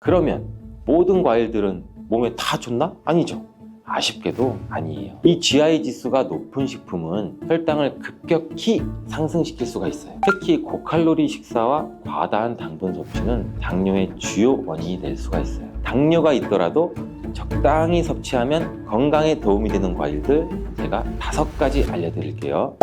그러면 모든 과일들은 몸에 다 좋나? 아니죠. 아쉽게도 아니에요. 이 GI 지수가 높은 식품은 혈당을 급격히 상승시킬 수가 있어요. 특히 고칼로리 식사와 과다한 당분 섭취는 당뇨의 주요 원인이 될 수가 있어요. 당뇨가 있더라도 적당히 섭취하면 건강에 도움이 되는 과일들 제가 5가지 알려드릴게요.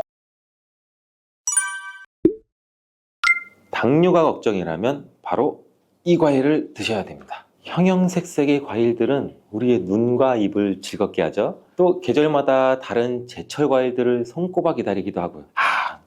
당뇨가 걱정이라면 바로 이 과일을 드셔야 됩니다. 형형색색의 과일들은 우리의 눈과 입을 즐겁게 하죠. 또 계절마다 다른 제철 과일들을 손꼽아 기다리기도 하고요.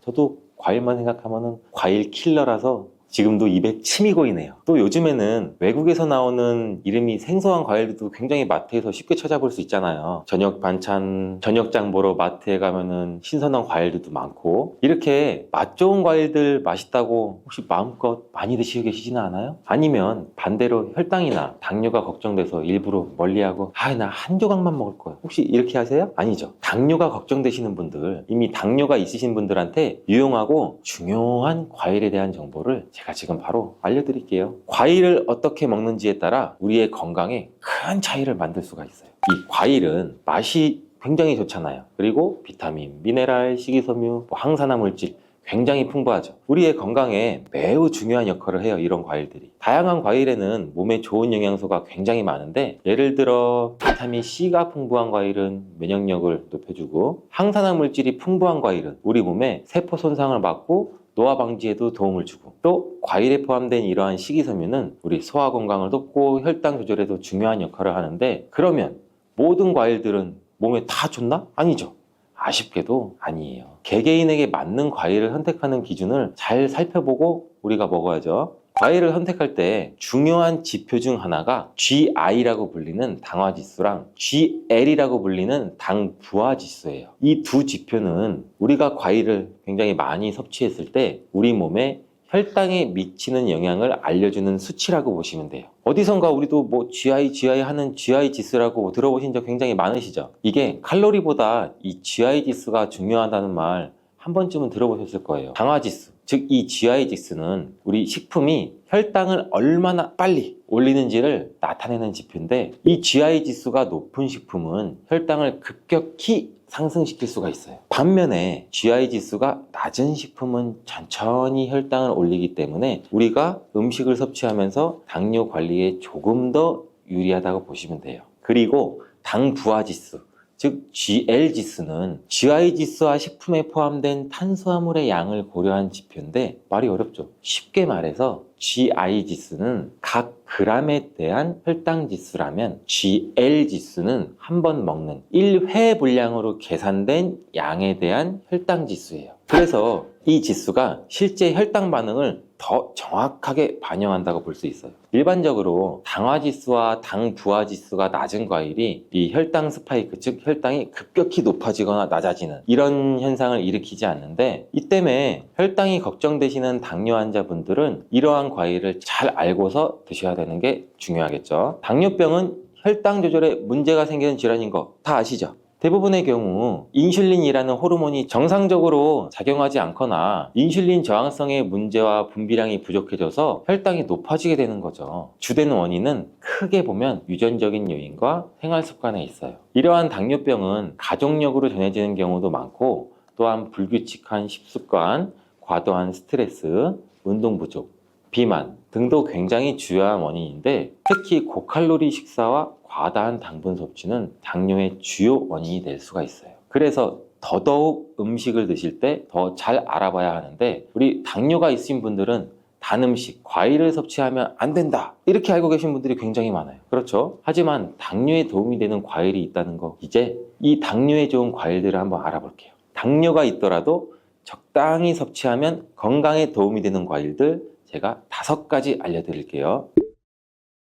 저도 과일만 생각하면 과일 킬러라서 지금도 입에 침이 고이네요. 또 요즘에는 외국에서 나오는 이름이 생소한 과일들도 굉장히 마트에서 쉽게 찾아볼 수 있잖아요. 저녁 반찬, 저녁장 보러 마트에 가면은 신선한 과일들도 많고, 이렇게 맛 좋은 과일들 맛있다고 혹시 마음껏 많이 드시고 계시지는 않아요? 아니면 반대로 혈당이나 당뇨가 걱정돼서 일부러 멀리하고 나 한 조각만 먹을 거야, 혹시 이렇게 하세요? 아니죠. 당뇨가 걱정되시는 분들, 이미 당뇨가 있으신 분들한테 유용하고 중요한 과일에 대한 정보를 제가 지금 바로 알려드릴게요. 과일을 어떻게 먹는지에 따라 우리의 건강에 큰 차이를 만들 수가 있어요. 이 과일은 맛이 굉장히 좋잖아요. 그리고 비타민, 미네랄, 식이섬유, 항산화 물질 굉장히 풍부하죠. 우리의 건강에 매우 중요한 역할을 해요, 이런 과일들이. 다양한 과일에는 몸에 좋은 영양소가 굉장히 많은데, 예를 들어 비타민 C가 풍부한 과일은 면역력을 높여주고, 항산화 물질이 풍부한 과일은 우리 몸에 세포 손상을 막고 노화 방지에도 도움을 주고, 또 과일에 포함된 이러한 식이섬유는 우리 소화 건강을 돕고 혈당 조절에도 중요한 역할을 하는데, 그러면 모든 과일들은 몸에 다 좋나? 아니죠. 아쉽게도 아니에요. 개개인에게 맞는 과일을 선택하는 기준을 잘 살펴보고 우리가 먹어야죠. 과일을 선택할 때 중요한 지표 중 하나가 GI라고 불리는 당화지수랑 GL이라고 불리는 당부하지수예요. 이 두 지표는 우리가 과일을 굉장히 많이 섭취했을 때 우리 몸에 혈당에 미치는 영향을 알려주는 수치라고 보시면 돼요. 어디선가 우리도 GI 하는 GI 지수라고 들어보신 적 굉장히 많으시죠? 이게 칼로리보다 이 GI 지수가 중요하다는 말 한 번쯤은 들어보셨을 거예요. 당화지수, 즉 이 GI 지수는 우리 식품이 혈당을 얼마나 빨리 올리는지를 나타내는 지표인데, 이 GI 지수가 높은 식품은 혈당을 급격히 상승시킬 수가 있어요. 반면에 GI 지수가 낮은 식품은 천천히 혈당을 올리기 때문에 우리가 음식을 섭취하면서 당뇨 관리에 조금 더 유리하다고 보시면 돼요. 그리고 당 부하 지수, 즉 GL 지수는 GI 지수와 식품에 포함된 탄수화물의 양을 고려한 지표인데, 말이 어렵죠. 쉽게 말해서 GI 지수는 각 그램에 대한 혈당 지수라면, GL 지수는 한 번 먹는 1회 분량으로 계산된 양에 대한 혈당 지수예요. 그래서 이 지수가 실제 혈당 반응을 더 정확하게 반영한다고 볼 수 있어요. 일반적으로 당화지수와 당부하지수가 낮은 과일이 이 혈당 스파이크, 즉 혈당이 급격히 높아지거나 낮아지는 이런 현상을 일으키지 않는데, 이 때문에 혈당이 걱정되시는 당뇨 환자분들은 이러한 과일을 잘 알고서 드셔야 되는 게 중요하겠죠. 당뇨병은 혈당 조절에 문제가 생기는 질환인 거 다 아시죠? 대부분의 경우 인슐린이라는 호르몬이 정상적으로 작용하지 않거나 인슐린 저항성의 문제와 분비량이 부족해져서 혈당이 높아지게 되는 거죠. 주된 원인은 크게 보면 유전적인 요인과 생활 습관에 있어요. 이러한 당뇨병은 가족력으로 전해지는 경우도 많고, 또한 불규칙한 식습관, 과도한 스트레스, 운동 부족, 비만 등도 굉장히 주요한 원인인데, 특히 고칼로리 식사와 과다한 당분 섭취는 당뇨의 주요 원인이 될 수가 있어요. 그래서 더더욱 음식을 드실 때 더 잘 알아봐야 하는데, 우리 당뇨가 있으신 분들은 단 음식, 과일을 섭취하면 안 된다, 이렇게 알고 계신 분들이 굉장히 많아요. 그렇죠? 하지만 당뇨에 도움이 되는 과일이 있다는 거, 이제 이 당뇨에 좋은 과일들을 한번 알아볼게요. 당뇨가 있더라도 적당히 섭취하면 건강에 도움이 되는 과일들 제가 5가지 알려드릴게요.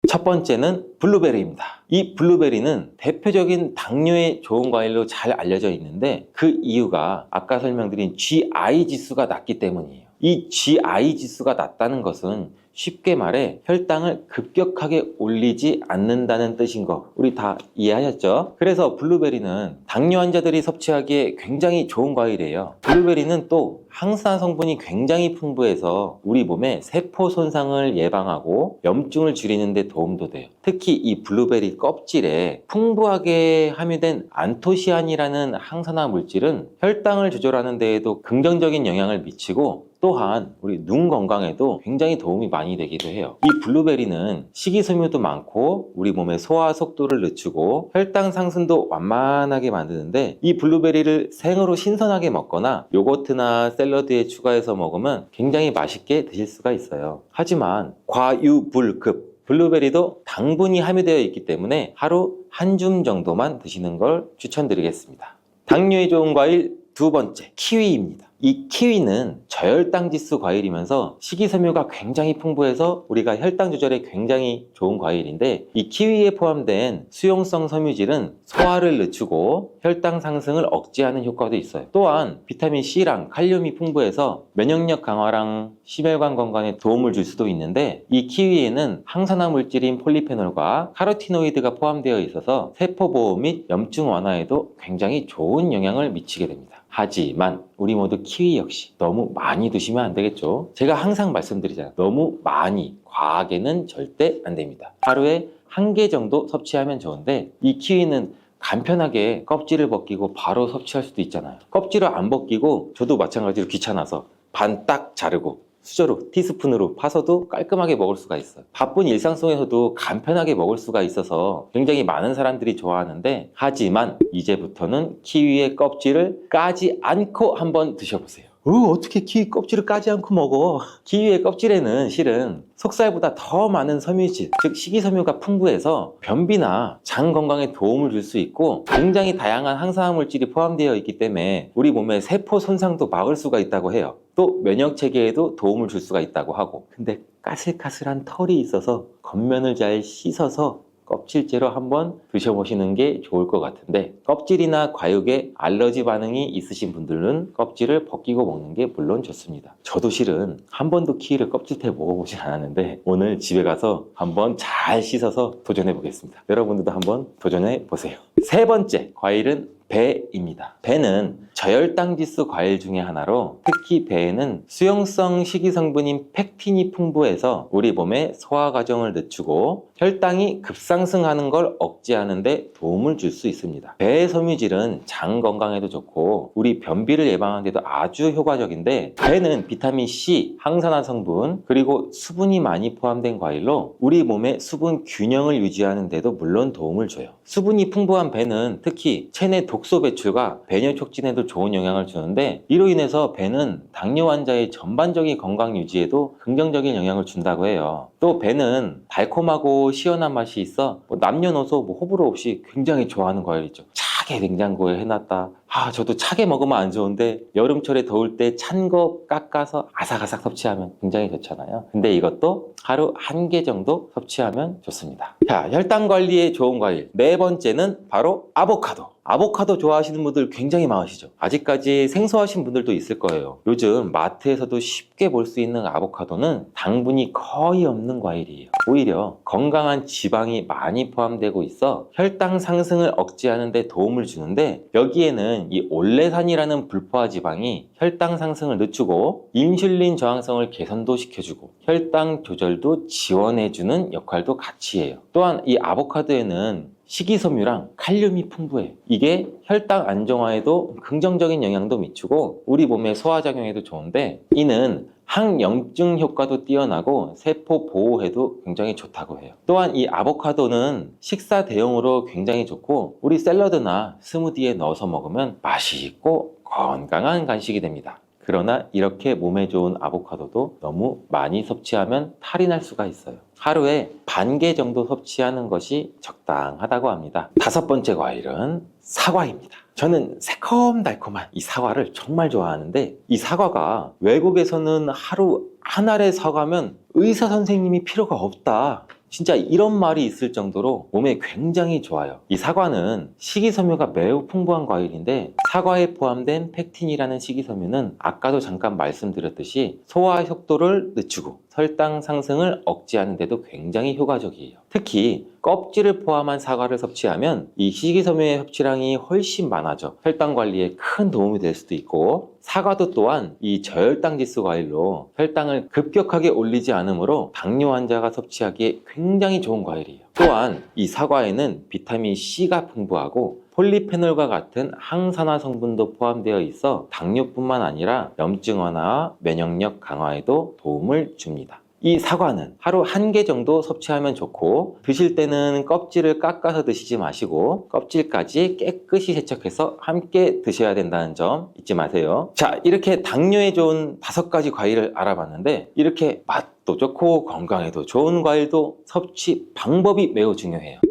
첫 번째는 블루베리입니다. 이 블루베리는 대표적인 당뇨에 좋은 과일로 잘 알려져 있는데, 그 이유가 아까 설명드린 GI 지수가 낮기 때문이에요. 이 GI 지수가 낮다는 것은 쉽게 말해 혈당을 급격하게 올리지 않는다는 뜻인 거 우리 다 이해하셨죠? 그래서 블루베리는 당뇨 환자들이 섭취하기에 굉장히 좋은 과일이에요. 블루베리는 또 항산화 성분이 굉장히 풍부해서 우리 몸의 세포 손상을 예방하고 염증을 줄이는 데 도움도 돼요. 특히 이 블루베리 껍질에 풍부하게 함유된 안토시아닌이라는 항산화 물질은 혈당을 조절하는 데에도 긍정적인 영향을 미치고 또한 우리 눈 건강에도 굉장히 도움이 많이 되기도 해요. 이 블루베리는 식이섬유도 많고 우리 몸의 소화 속도를 늦추고 혈당 상승도 완만하게 만드는데 이 블루베리를 생으로 신선하게 먹거나 요거트나 샐러드에 추가해서 먹으면 굉장히 맛있게 드실 수가 있어요. 하지만 과유불급 블루베리도 당분이 함유되어 있기 때문에 하루 한 줌 정도만 드시는 걸 추천드리겠습니다. 당뇨에 좋은 과일 두 번째, 키위입니다. 이 키위는 저혈당 지수 과일이면서 식이섬유가 굉장히 풍부해서 우리가 혈당 조절에 굉장히 좋은 과일인데 이 키위에 포함된 수용성 섬유질은 소화를 늦추고 혈당 상승을 억제하는 효과도 있어요. 또한 비타민 C랑 칼륨이 풍부해서 면역력 강화랑 심혈관 건강에 도움을 줄 수도 있는데 이 키위에는 항산화 물질인 폴리페놀과 카로티노이드가 포함되어 있어서 세포 보호 및 염증 완화에도 굉장히 좋은 영향을 미치게 됩니다. 하지만 우리 모두 키위 역시 너무 많이 드시면 안 되겠죠. 제가 항상 말씀드리잖아요. 너무 많이, 과하게는 절대 안 됩니다. 하루에 한 개 정도 섭취하면 좋은데 이 키위는 간편하게 껍질을 벗기고 바로 섭취할 수도 있잖아요. 껍질을 안 벗기고 저도 마찬가지로 귀찮아서 반 딱 자르고 수저로 티스푼으로 파서도 깔끔하게 먹을 수가 있어요. 바쁜 일상 속에서도 간편하게 먹을 수가 있어서 굉장히 많은 사람들이 좋아하는데 하지만 이제부터는 키위의 껍질을 까지 않고 한번 드셔보세요. 어떻게 키위 껍질을 까지 않고 먹어? 키위의 껍질에는 실은 속살보다 더 많은 섬유질, 즉 식이섬유가 풍부해서 변비나 장 건강에 도움을 줄 수 있고 굉장히 다양한 항산화 물질이 포함되어 있기 때문에 우리 몸의 세포 손상도 막을 수가 있다고 해요. 또 면역 체계에도 도움을 줄 수가 있다고 하고 근데 까슬까슬한 털이 있어서 겉면을 잘 씻어서 껍질째로 한번 드셔보시는 게 좋을 것 같은데 껍질이나 과육에 알러지 반응이 있으신 분들은 껍질을 벗기고 먹는 게 물론 좋습니다. 저도 실은 한 번도 키위를 껍질째 먹어보진 않았는데 오늘 집에 가서 한번 잘 씻어서 도전해 보겠습니다. 여러분들도 한번 도전해 보세요. 세 번째 과일은 배입니다. 배는 저혈당 지수 과일 중에 하나로 특히 배에는 수용성 식이성분인 펙틴이 풍부해서 우리 몸의 소화 과정을 늦추고 혈당이 급상승하는 걸 억제하는 데 도움을 줄 수 있습니다. 배의 섬유질은 장 건강에도 좋고 우리 변비를 예방하는 데도 아주 효과적인데 배는 비타민 C, 항산화 성분 그리고 수분이 많이 포함된 과일로 우리 몸의 수분 균형을 유지하는 데도 물론 도움을 줘요. 수분이 풍부한 배는 특히 체내 독소 배출과 배뇨 촉진에도 좋은 영향을 주는데 이로 인해서 배는 당뇨 환자의 전반적인 건강 유지에도 긍정적인 영향을 준다고 해요. 또 배는 달콤하고 시원한 맛이 있어 남녀노소 호불호 없이 굉장히 좋아하는 과일이죠. 차게 냉장고에 해놨다. 저도 차게 먹으면 안 좋은데 여름철에 더울 때 찬 거 깎아서 아삭아삭 섭취하면 굉장히 좋잖아요. 근데 이것도 하루 한 개 정도 섭취하면 좋습니다. 자, 혈당 관리에 좋은 과일 네 번째는 바로 아보카도. 아보카도 좋아하시는 분들 굉장히 많으시죠. 아직까지 생소하신 분들도 있을 거예요. 요즘 마트에서도 쉽게 볼 수 있는 아보카도는 당분이 거의 없는 과일이에요. 오히려 건강한 지방이 많이 포함되고 있어 혈당 상승을 억제하는 데 도움을 주는데 여기에는 이 올레산이라는 불포화 지방이 혈당 상승을 늦추고 인슐린 저항성을 개선도 시켜주고 혈당 조절도 지원해주는 역할도 같이 해요. 또한 이 아보카도에는 식이섬유랑 칼륨이 풍부해요. 이게 혈당 안정화에도 긍정적인 영향도 미치고 우리 몸의 소화작용에도 좋은데 이는 항염증 효과도 뛰어나고 세포 보호에도 굉장히 좋다고 해요. 또한 이 아보카도는 식사 대용으로 굉장히 좋고 우리 샐러드나 스무디에 넣어서 먹으면 맛있고 건강한 간식이 됩니다. 그러나 이렇게 몸에 좋은 아보카도도 너무 많이 섭취하면 탈이 날 수가 있어요. 하루에 반 개 정도 섭취하는 것이 적당하다고 합니다. 다섯 번째 과일은 사과입니다. 저는 새콤달콤한 이 사과를 정말 좋아하는데, 이 사과가 외국에서는 하루 한 알에 사과면 의사 선생님이 필요가 없다, 진짜 이런 말이 있을 정도로 몸에 굉장히 좋아요. 이 사과는 식이섬유가 매우 풍부한 과일인데, 사과에 포함된 펙틴이라는 식이섬유는 아까도 잠깐 말씀드렸듯이 소화 속도를 늦추고 혈당 상승을 억제하는 데도 굉장히 효과적이에요. 특히 껍질을 포함한 사과를 섭취하면 이 식이섬유의 섭취량이 훨씬 많아져 혈당 관리에 큰 도움이 될 수도 있고, 사과도 또한 이 저혈당 지수 과일로 혈당을 급격하게 올리지 않으므로 당뇨 환자가 섭취하기에 굉장히 좋은 과일이에요. 또한 이 사과에는 비타민 C가 풍부하고 폴리페놀과 같은 항산화 성분도 포함되어 있어 당뇨뿐만 아니라 염증 완화와 면역력 강화에도 도움을 줍니다. 이 사과는 하루 1개 정도 섭취하면 좋고, 드실 때는 껍질을 깎아서 드시지 마시고 껍질까지 깨끗이 세척해서 함께 드셔야 된다는 점 잊지 마세요. 자, 이렇게 당뇨에 좋은 5가지 과일을 알아봤는데, 이렇게 맛도 좋고 건강에도 좋은 과일도 섭취 방법이 매우 중요해요.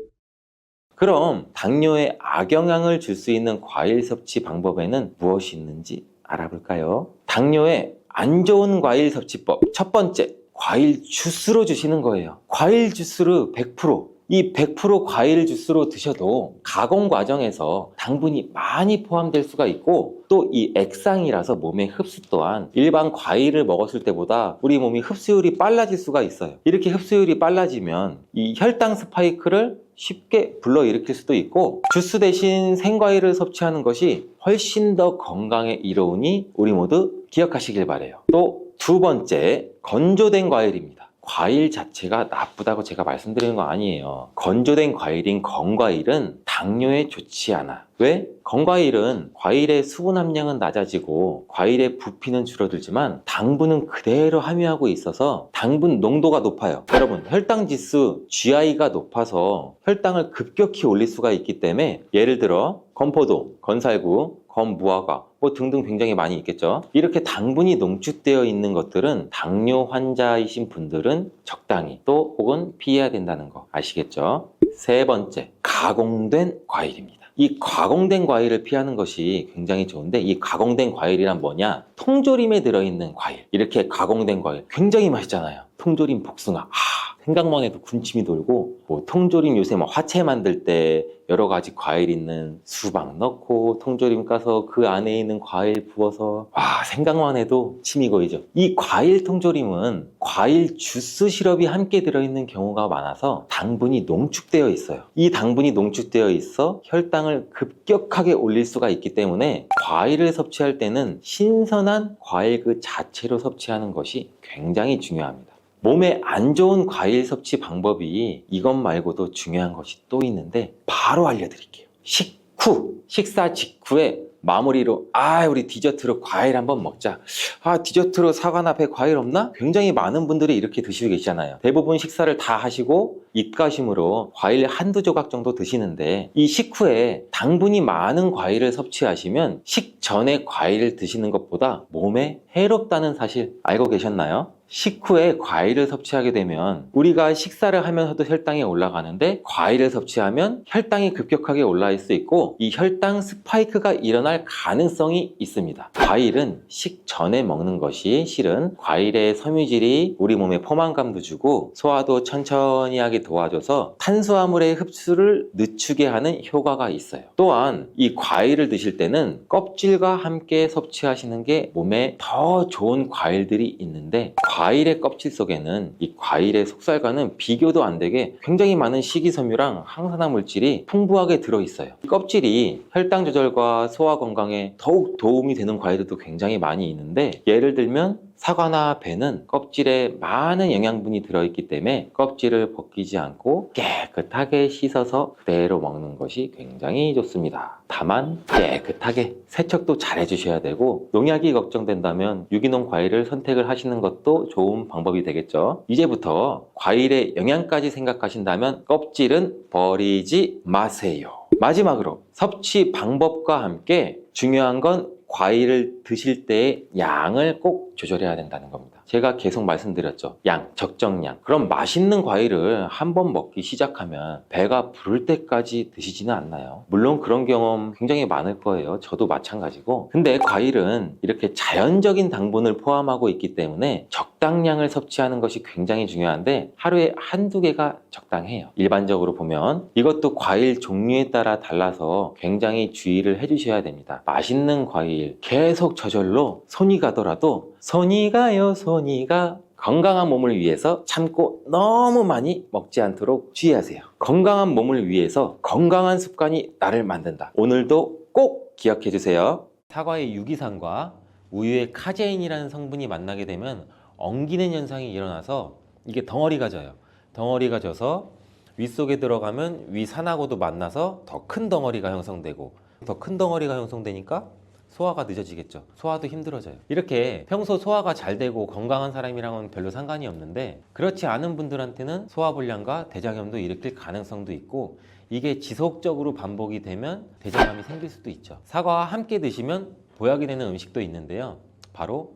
그럼 당뇨에 악영향을 줄 수 있는 과일 섭취 방법에는 무엇이 있는지 알아볼까요? 당뇨에 안 좋은 과일 섭취법, 첫 번째, 과일 주스로 주시는 거예요. 과일 주스를 100%, 이 100% 과일 주스로 드셔도 가공 과정에서 당분이 많이 포함될 수가 있고, 또 이 액상이라서 몸의 흡수 또한 일반 과일을 먹었을 때보다 우리 몸이 흡수율이 빨라질 수가 있어요. 이렇게 흡수율이 빨라지면 이 혈당 스파이크를 쉽게 불러일으킬 수도 있고, 주스 대신 생과일을 섭취하는 것이 훨씬 더 건강에 이로우니 우리 모두 기억하시길 바래요. 또 두 번째, 건조된 과일입니다. 과일 자체가 나쁘다고 제가 말씀드리는 거 아니에요. 건조된 과일인 건과일은 당뇨에 좋지 않아. 왜? 건과일은 과일의 수분 함량은 낮아지고 과일의 부피는 줄어들지만 당분은 그대로 함유하고 있어서 당분 농도가 높아요. 여러분, 혈당 지수 GI가 높아서 혈당을 급격히 올릴 수가 있기 때문에, 예를 들어 건포도, 건살구, 건무화과 등등 굉장히 많이 있겠죠. 이렇게 당분이 농축되어 있는 것들은 당뇨 환자이신 분들은 적당히 또 혹은 피해야 된다는 거 아시겠죠? 세 번째, 가공된 과일입니다. 이 가공된 과일을 피하는 것이 굉장히 좋은데, 이 가공된 과일이란 뭐냐? 통조림에 들어있는 과일. 이렇게 가공된 과일 굉장히 맛있잖아요. 통조림 복숭아, 생각만 해도 군침이 돌고, 통조림 요새 화채 만들 때 여러 가지 과일 있는 수박 넣고 통조림 까서 그 안에 있는 과일 부어서, 생각만 해도 침이 고이죠. 이 과일 통조림은 과일 주스 시럽이 함께 들어있는 경우가 많아서 당분이 농축되어 있어요. 이 당분이 농축되어 있어 혈당을 급격하게 올릴 수가 있기 때문에 과일을 섭취할 때는 신선한 과일 그 자체로 섭취하는 것이 굉장히 중요합니다. 몸에 안 좋은 과일 섭취 방법이 이것 말고도 중요한 것이 또 있는데 바로 알려드릴게요. 식사 직후에 마무리로 우리 디저트로 과일 한번 먹자. 디저트로 사과나 배 과일 없나? 굉장히 많은 분들이 이렇게 드시고 계시잖아요. 대부분 식사를 다 하시고 입가심으로 과일 한두 조각 정도 드시는데, 이 식후에 당분이 많은 과일을 섭취하시면 식전에 과일을 드시는 것보다 몸에 해롭다는 사실 알고 계셨나요? 식후에 과일을 섭취하게 되면 우리가 식사를 하면서도 혈당이 올라가는데, 과일을 섭취하면 혈당이 급격하게 올라갈 수 있고 이 혈당 스파이크가 일어날 가능성이 있습니다. 과일은 식전에 먹는 것이 실은 과일의 섬유질이 우리 몸에 포만감도 주고 소화도 천천히 하게 도와줘서 탄수화물의 흡수를 늦추게 하는 효과가 있어요. 또한 이 과일을 드실 때는 껍질과 함께 섭취하시는 게 몸에 더 좋은 과일들이 있는데, 과일의 껍질 속에는 이 과일의 속살과는 비교도 안 되게 굉장히 많은 식이섬유랑 항산화 물질이 풍부하게 들어있어요. 이 껍질이 혈당 조절과 소화 건강에 더욱 도움이 되는 과일들도 굉장히 많이 있는데, 예를 들면 사과나 배는 껍질에 많은 영양분이 들어있기 때문에 껍질을 벗기지 않고 깨끗하게 씻어서 그대로 먹는 것이 굉장히 좋습니다. 다만 깨끗하게 세척도 잘 해주셔야 되고, 농약이 걱정된다면 유기농 과일을 선택을 하시는 것도 좋은 방법이 되겠죠. 이제부터 과일의 영양까지 생각하신다면 껍질은 버리지 마세요. 마지막으로 섭취 방법과 함께 중요한 건 과일을 드실 때의 양을 꼭 조절해야 된다는 겁니다. 제가 계속 말씀드렸죠. 양, 적정량. 그럼 맛있는 과일을 한 번 먹기 시작하면 배가 부를 때까지 드시지는 않나요? 물론 그런 경험 굉장히 많을 거예요. 저도 마찬가지고. 근데 과일은 이렇게 자연적인 당분을 포함하고 있기 때문에 적당량을 섭취하는 것이 굉장히 중요한데 하루에 한두 개가 적당해요. 일반적으로 보면 이것도 과일 종류에 따라 달라서 굉장히 주의를 해주셔야 됩니다. 맛있는 과일 계속 저절로 손이 가더라도 손이 가요 손이 가 건강한 몸을 위해서 참고 너무 많이 먹지 않도록 주의하세요. 건강한 몸을 위해서 건강한 습관이 나를 만든다. 오늘도 꼭 기억해 주세요. 사과의 유기산과 우유의 카제인이라는 성분이 만나게 되면 엉기는 현상이 일어나서 이게 덩어리가 져요. 덩어리가 져서 윗속에 들어가면 위산하고도 만나서 더 큰 덩어리가 형성되고 더 큰 덩어리가 형성되니까 소화가 늦어지겠죠. 소화도 힘들어져요. 이렇게 평소 소화가 잘 되고 건강한 사람이랑은 별로 상관이 없는데 그렇지 않은 분들한테는 소화불량과 대장염도 일으킬 가능성도 있고 이게 지속적으로 반복이 되면 대장암이 생길 수도 있죠. 사과와 함께 드시면 보약이 되는 음식도 있는데요. 바로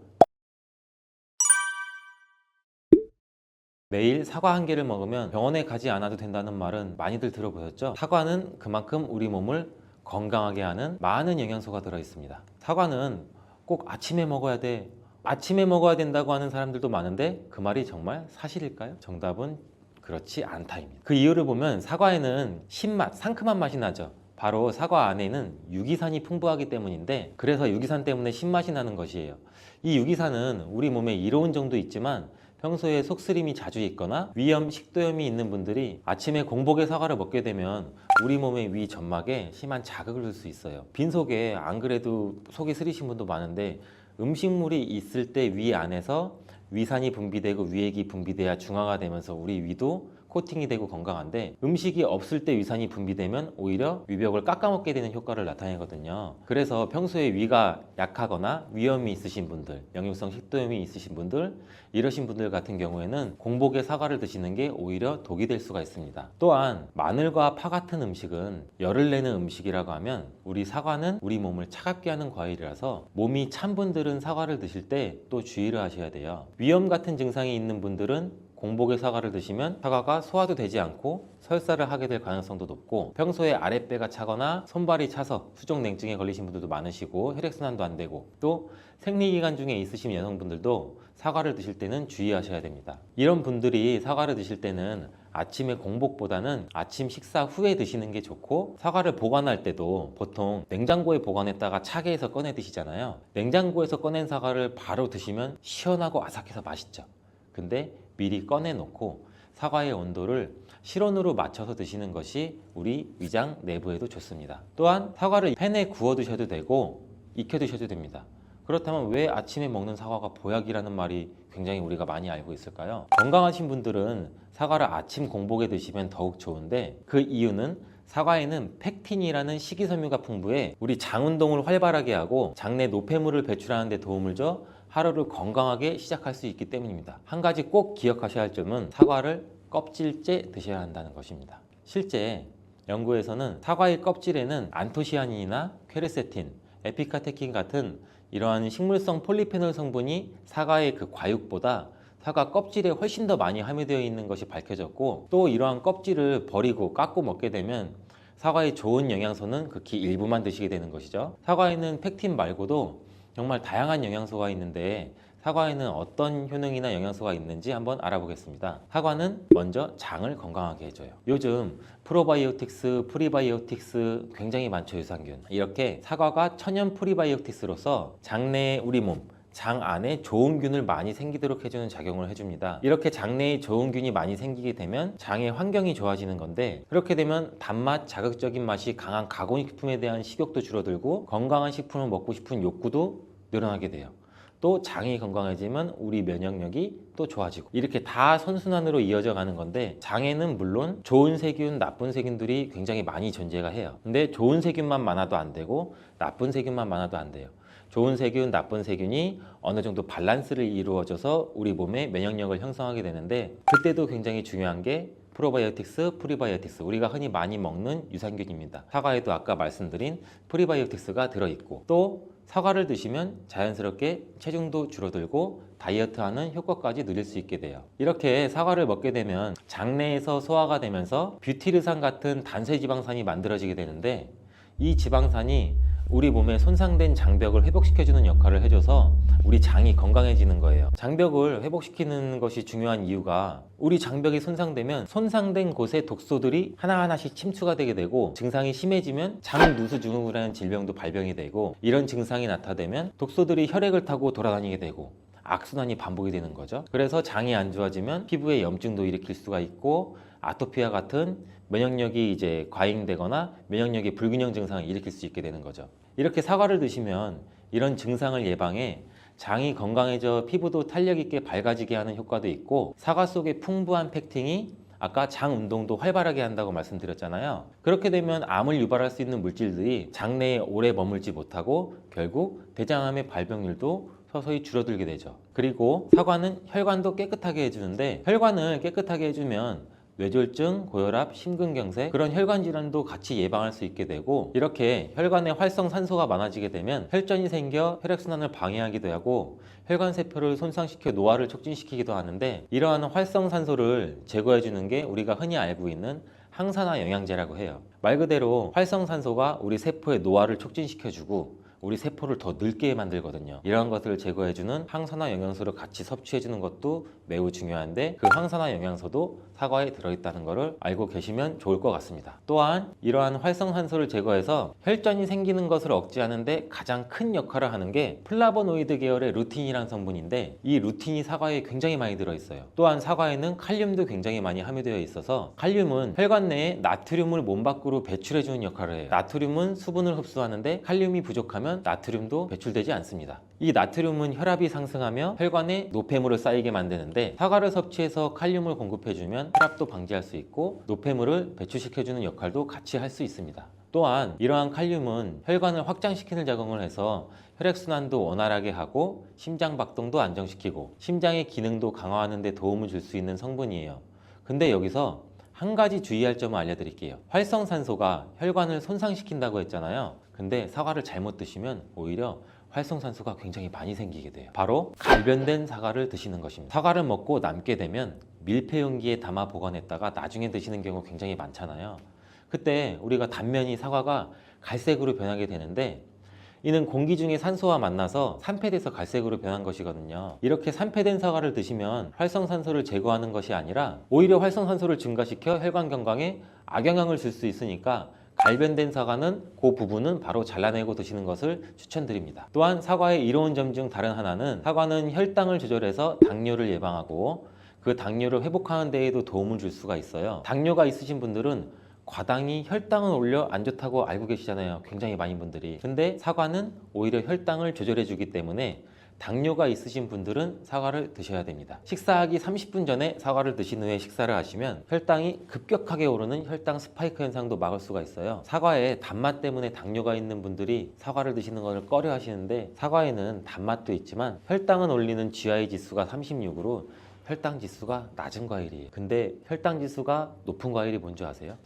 매일 사과 한 개를 먹으면 병원에 가지 않아도 된다는 말은 많이들 들어보셨죠? 사과는 그만큼 우리 몸을 건강하게 하는 많은 영양소가 들어있습니다. 사과는 꼭 아침에 먹어야 돼. 아침에 먹어야 된다고 하는 사람들도 많은데 그 말이 정말 사실일까요? 정답은 그렇지 않다입니다. 그 이유를 보면 사과에는 신맛, 상큼한 맛이 나죠. 바로 사과 안에는 유기산이 풍부하기 때문인데 그래서 유기산 때문에 신맛이 나는 것이에요. 이 유기산은 우리 몸에 이로운 정도 있지만 평소에 속쓰림이 자주 있거나 위염, 식도염이 있는 분들이 아침에 공복에 사과를 먹게 되면 우리 몸의 위 점막에 심한 자극을 줄 수 있어요. 빈속에 안 그래도 속이 쓰리신 분도 많은데 음식물이 있을 때 위 안에서 위산이 분비되고 위액이 분비돼야 중화가 되면서 우리 위도 코팅이 되고 건강한데 음식이 없을 때 위산이 분비되면 오히려 위벽을 깎아먹게 되는 효과를 나타내거든요. 그래서 평소에 위가 약하거나 위염이 있으신 분들, 역류성 식도염이 있으신 분들 이러신 분들 같은 경우에는 공복에 사과를 드시는 게 오히려 독이 될 수가 있습니다. 또한 마늘과 파 같은 음식은 열을 내는 음식이라고 하면 우리 사과는 우리 몸을 차갑게 하는 과일이라서 몸이 찬 분들은 사과를 드실 때 또 주의를 하셔야 돼요. 위염 같은 증상이 있는 분들은 공복에 사과를 드시면 사과가 소화도 되지 않고 설사를 하게 될 가능성도 높고 평소에 아랫배가 차거나 손발이 차서 수족냉증에 걸리신 분들도 많으시고 혈액순환도 안 되고 또 생리기간 중에 있으신 여성분들도 사과를 드실 때는 주의하셔야 됩니다. 이런 분들이 사과를 드실 때는 아침에 공복보다는 아침 식사 후에 드시는 게 좋고 사과를 보관할 때도 보통 냉장고에 보관했다가 차게 해서 꺼내 드시잖아요. 냉장고에서 꺼낸 사과를 바로 드시면 시원하고 아삭해서 맛있죠. 근데 미리 꺼내놓고 사과의 온도를 실온으로 맞춰서 드시는 것이 우리 위장 내부에도 좋습니다. 또한 사과를 팬에 구워 드셔도 되고 익혀 드셔도 됩니다. 그렇다면 왜 아침에 먹는 사과가 보약이라는 말이 굉장히 우리가 많이 알고 있을까요? 건강하신 분들은 사과를 아침 공복에 드시면 더욱 좋은데 그 이유는 사과에는 펙틴이라는 식이섬유가 풍부해 우리 장 운동을 활발하게 하고 장내 노폐물을 배출하는 데 도움을 줘 하루를 건강하게 시작할 수 있기 때문입니다. 한 가지 꼭 기억하셔야 할 점은 사과를 껍질째 드셔야 한다는 것입니다. 실제 연구에서는 사과의 껍질에는 안토시아닌이나 퀘르세틴, 에피카테킨 같은 이러한 식물성 폴리페놀 성분이 사과의 그 과육보다 사과 껍질에 훨씬 더 많이 함유되어 있는 것이 밝혀졌고 또 이러한 껍질을 버리고 깎고 먹게 되면 사과의 좋은 영양소는 극히 일부만 드시게 되는 것이죠. 사과에는 펙틴 말고도 정말 다양한 영양소가 있는데 사과에는 어떤 효능이나 영양소가 있는지 한번 알아보겠습니다. 사과는 먼저 장을 건강하게 해줘요. 요즘 프로바이오틱스, 프리바이오틱스 굉장히 많죠, 유산균. 이렇게 사과가 천연 프리바이오틱스로서 장내 우리 몸, 장 안에 좋은 균을 많이 생기도록 해주는 작용을 해줍니다. 이렇게 장내에 좋은 균이 많이 생기게 되면 장의 환경이 좋아지는 건데 그렇게 되면 단맛, 자극적인 맛이 강한 가공식품에 대한 식욕도 줄어들고 건강한 식품을 먹고 싶은 욕구도 늘어나게 돼요. 또 장이 건강해지면 우리 면역력이 또 좋아지고 이렇게 다 선순환으로 이어져 가는 건데 장에는 물론 좋은 세균, 나쁜 세균들이 굉장히 많이 존재가 해요. 근데 좋은 세균만 많아도 안 되고 나쁜 세균만 많아도 안 돼요. 좋은 세균, 나쁜 세균이 어느 정도 밸런스를 이루어져서 우리 몸의 면역력을 형성하게 되는데 그때도 굉장히 중요한 게 프로바이오틱스, 프리바이오틱스 우리가 흔히 많이 먹는 유산균입니다. 사과에도 아까 말씀드린 프리바이오틱스가 들어있고 또 사과를 드시면 자연스럽게 체중도 줄어들고 다이어트하는 효과까지 누릴 수 있게 돼요. 이렇게 사과를 먹게 되면 장내에서 소화가 되면서 뷰티르산 같은 단쇄지방산이 만들어지게 되는데, 이 지방산이 우리 몸에 손상된 장벽을 회복시켜주는 역할을 해줘서 우리 장이 건강해지는 거예요. 장벽을 회복시키는 것이 중요한 이유가, 우리 장벽이 손상되면 손상된 곳에 독소들이 하나하나씩 침투가 되게 되고, 증상이 심해지면 장누수증후군이라는 질병도 발병이 되고, 이런 증상이 나타나면 독소들이 혈액을 타고 돌아다니게 되고 악순환이 반복이 되는 거죠. 그래서 장이 안 좋아지면 피부에 염증도 일으킬 수가 있고, 아토피와 같은 면역력이 이제 과잉되거나 면역력의 불균형 증상을 일으킬 수 있게 되는 거죠. 이렇게 사과를 드시면 이런 증상을 예방해 장이 건강해져 피부도 탄력 있게 밝아지게 하는 효과도 있고, 사과 속의 풍부한 펙틴이 아까 장 운동도 활발하게 한다고 말씀드렸잖아요. 그렇게 되면 암을 유발할 수 있는 물질들이 장내에 오래 머물지 못하고 결국 대장암의 발병률도 서서히 줄어들게 되죠. 그리고 사과는 혈관도 깨끗하게 해주는데, 혈관을 깨끗하게 해주면 뇌졸중, 고혈압, 심근경색, 그런 혈관 질환도 같이 예방할 수 있게 되고, 이렇게 혈관에 활성산소가 많아지게 되면 혈전이 생겨 혈액순환을 방해하기도 하고 혈관세포를 손상시켜 노화를 촉진시키기도 하는데, 이러한 활성산소를 제거해 주는 게 우리가 흔히 알고 있는 항산화 영양제라고 해요. 말 그대로 활성산소가 우리 세포의 노화를 촉진시켜주고 우리 세포를 더 늙게 만들거든요. 이러한 것들을 제거해주는 항산화 영양소를 같이 섭취해주는 것도 매우 중요한데, 그 항산화 영양소도 사과에 들어있다는 것을 알고 계시면 좋을 것 같습니다. 또한 이러한 활성산소를 제거해서 혈전이 생기는 것을 억제하는 데 가장 큰 역할을 하는 게 플라보노이드 계열의 루틴이라는 성분인데, 이 루틴이 사과에 굉장히 많이 들어있어요. 또한 사과에는 칼륨도 굉장히 많이 함유되어 있어서, 칼륨은 혈관 내에 나트륨을 몸 밖으로 배출해주는 역할을 해요. 나트륨은 수분을 흡수하는데 칼륨이 부족하면 나트륨도 배출되지 않습니다. 이 나트륨은 혈압이 상승하며 혈관에 노폐물을 쌓이게 만드는데, 사과를 섭취해서 칼륨을 공급해주면 혈압도 방지할 수 있고 노폐물을 배출시켜주는 역할도 같이 할 수 있습니다. 또한 이러한 칼륨은 혈관을 확장시키는 작용을 해서 혈액순환도 원활하게 하고 심장박동도 안정시키고 심장의 기능도 강화하는 데 도움을 줄 수 있는 성분이에요. 근데 여기서 한 가지 주의할 점을 알려드릴게요. 활성산소가 혈관을 손상시킨다고 했잖아요. 근데 사과를 잘못 드시면 오히려 활성산소가 굉장히 많이 생기게 돼요. 바로 갈변된 사과를 드시는 것입니다. 사과를 먹고 남게 되면 밀폐 용기에 담아 보관했다가 나중에 드시는 경우 굉장히 많잖아요. 그때 우리가 단면이 사과가 갈색으로 변하게 되는데, 이는 공기 중에 산소와 만나서 산패돼서 갈색으로 변한 것이거든요. 이렇게 산패된 사과를 드시면 활성산소를 제거하는 것이 아니라 오히려 활성산소를 증가시켜 혈관 건강에 악영향을 줄 수 있으니까, 갈변된 사과는 그 부분은 바로 잘라내고 드시는 것을 추천드립니다. 또한 사과의 이로운 점 중 다른 하나는, 사과는 혈당을 조절해서 당뇨를 예방하고 그 당뇨를 회복하는 데에도 도움을 줄 수가 있어요. 당뇨가 있으신 분들은 과당이 혈당을 올려 안 좋다고 알고 계시잖아요. 굉장히 많은 분들이. 근데 사과는 오히려 혈당을 조절해 주기 때문에 당뇨가 있으신 분들은 사과를 드셔야 됩니다. 식사하기 30분 전에 사과를 드신 후에 식사를 하시면 혈당이 급격하게 오르는 혈당 스파이크 현상도 막을 수가 있어요. 사과에 단맛 때문에 당뇨가 있는 분들이 사과를 드시는 것을 꺼려 하시는데, 사과에는 단맛도 있지만 혈당은 올리는 GI 지수가 36으로 혈당 지수가 낮은 과일이에요. 근데 혈당 지수가 높은 과일이 뭔지 아세요?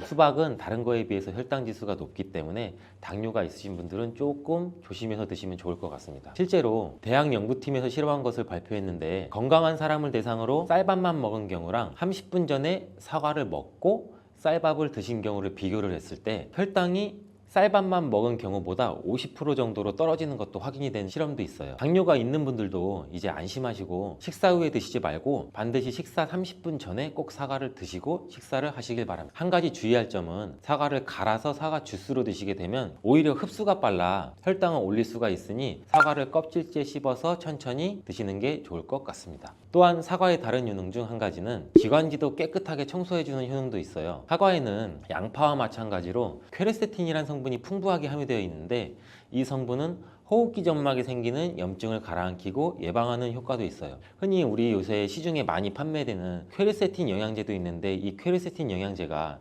수박은 다른 거에 비해서 혈당 지수가 높기 때문에 당뇨가 있으신 분들은 조금 조심해서 드시면 좋을 것 같습니다. 실제로 대학 연구팀에서 실험한 것을 발표했는데, 건강한 사람을 대상으로 쌀밥만 먹은 경우랑 30분 전에 사과를 먹고 쌀밥을 드신 경우를 비교를 했을 때 혈당이 쌀밥만 먹은 경우보다 50% 정도로 떨어지는 것도 확인이 된 실험도 있어요. 당뇨가 있는 분들도 이제 안심하시고 식사 후에 드시지 말고 반드시 식사 30분 전에 꼭 사과를 드시고 식사를 하시길 바랍니다. 한 가지 주의할 점은, 사과를 갈아서 사과 주스로 드시게 되면 오히려 흡수가 빨라 혈당을 올릴 수가 있으니 사과를 껍질째 씹어서 천천히 드시는 게 좋을 것 같습니다. 또한 사과의 다른 효능 중 한 가지는 기관지도 깨끗하게 청소해주는 효능도 있어요. 사과에는 양파와 마찬가지로 퀘르세틴이라는 성분이 풍부하게 함유되어 있는데, 이 성분은 호흡기 점막에 생기는 염증을 가라앉히고 예방하는 효과도 있어요. 흔히 우리 요새 시중에 많이 판매되는 퀘르세틴 영양제도 있는데, 이 퀘르세틴 영양제가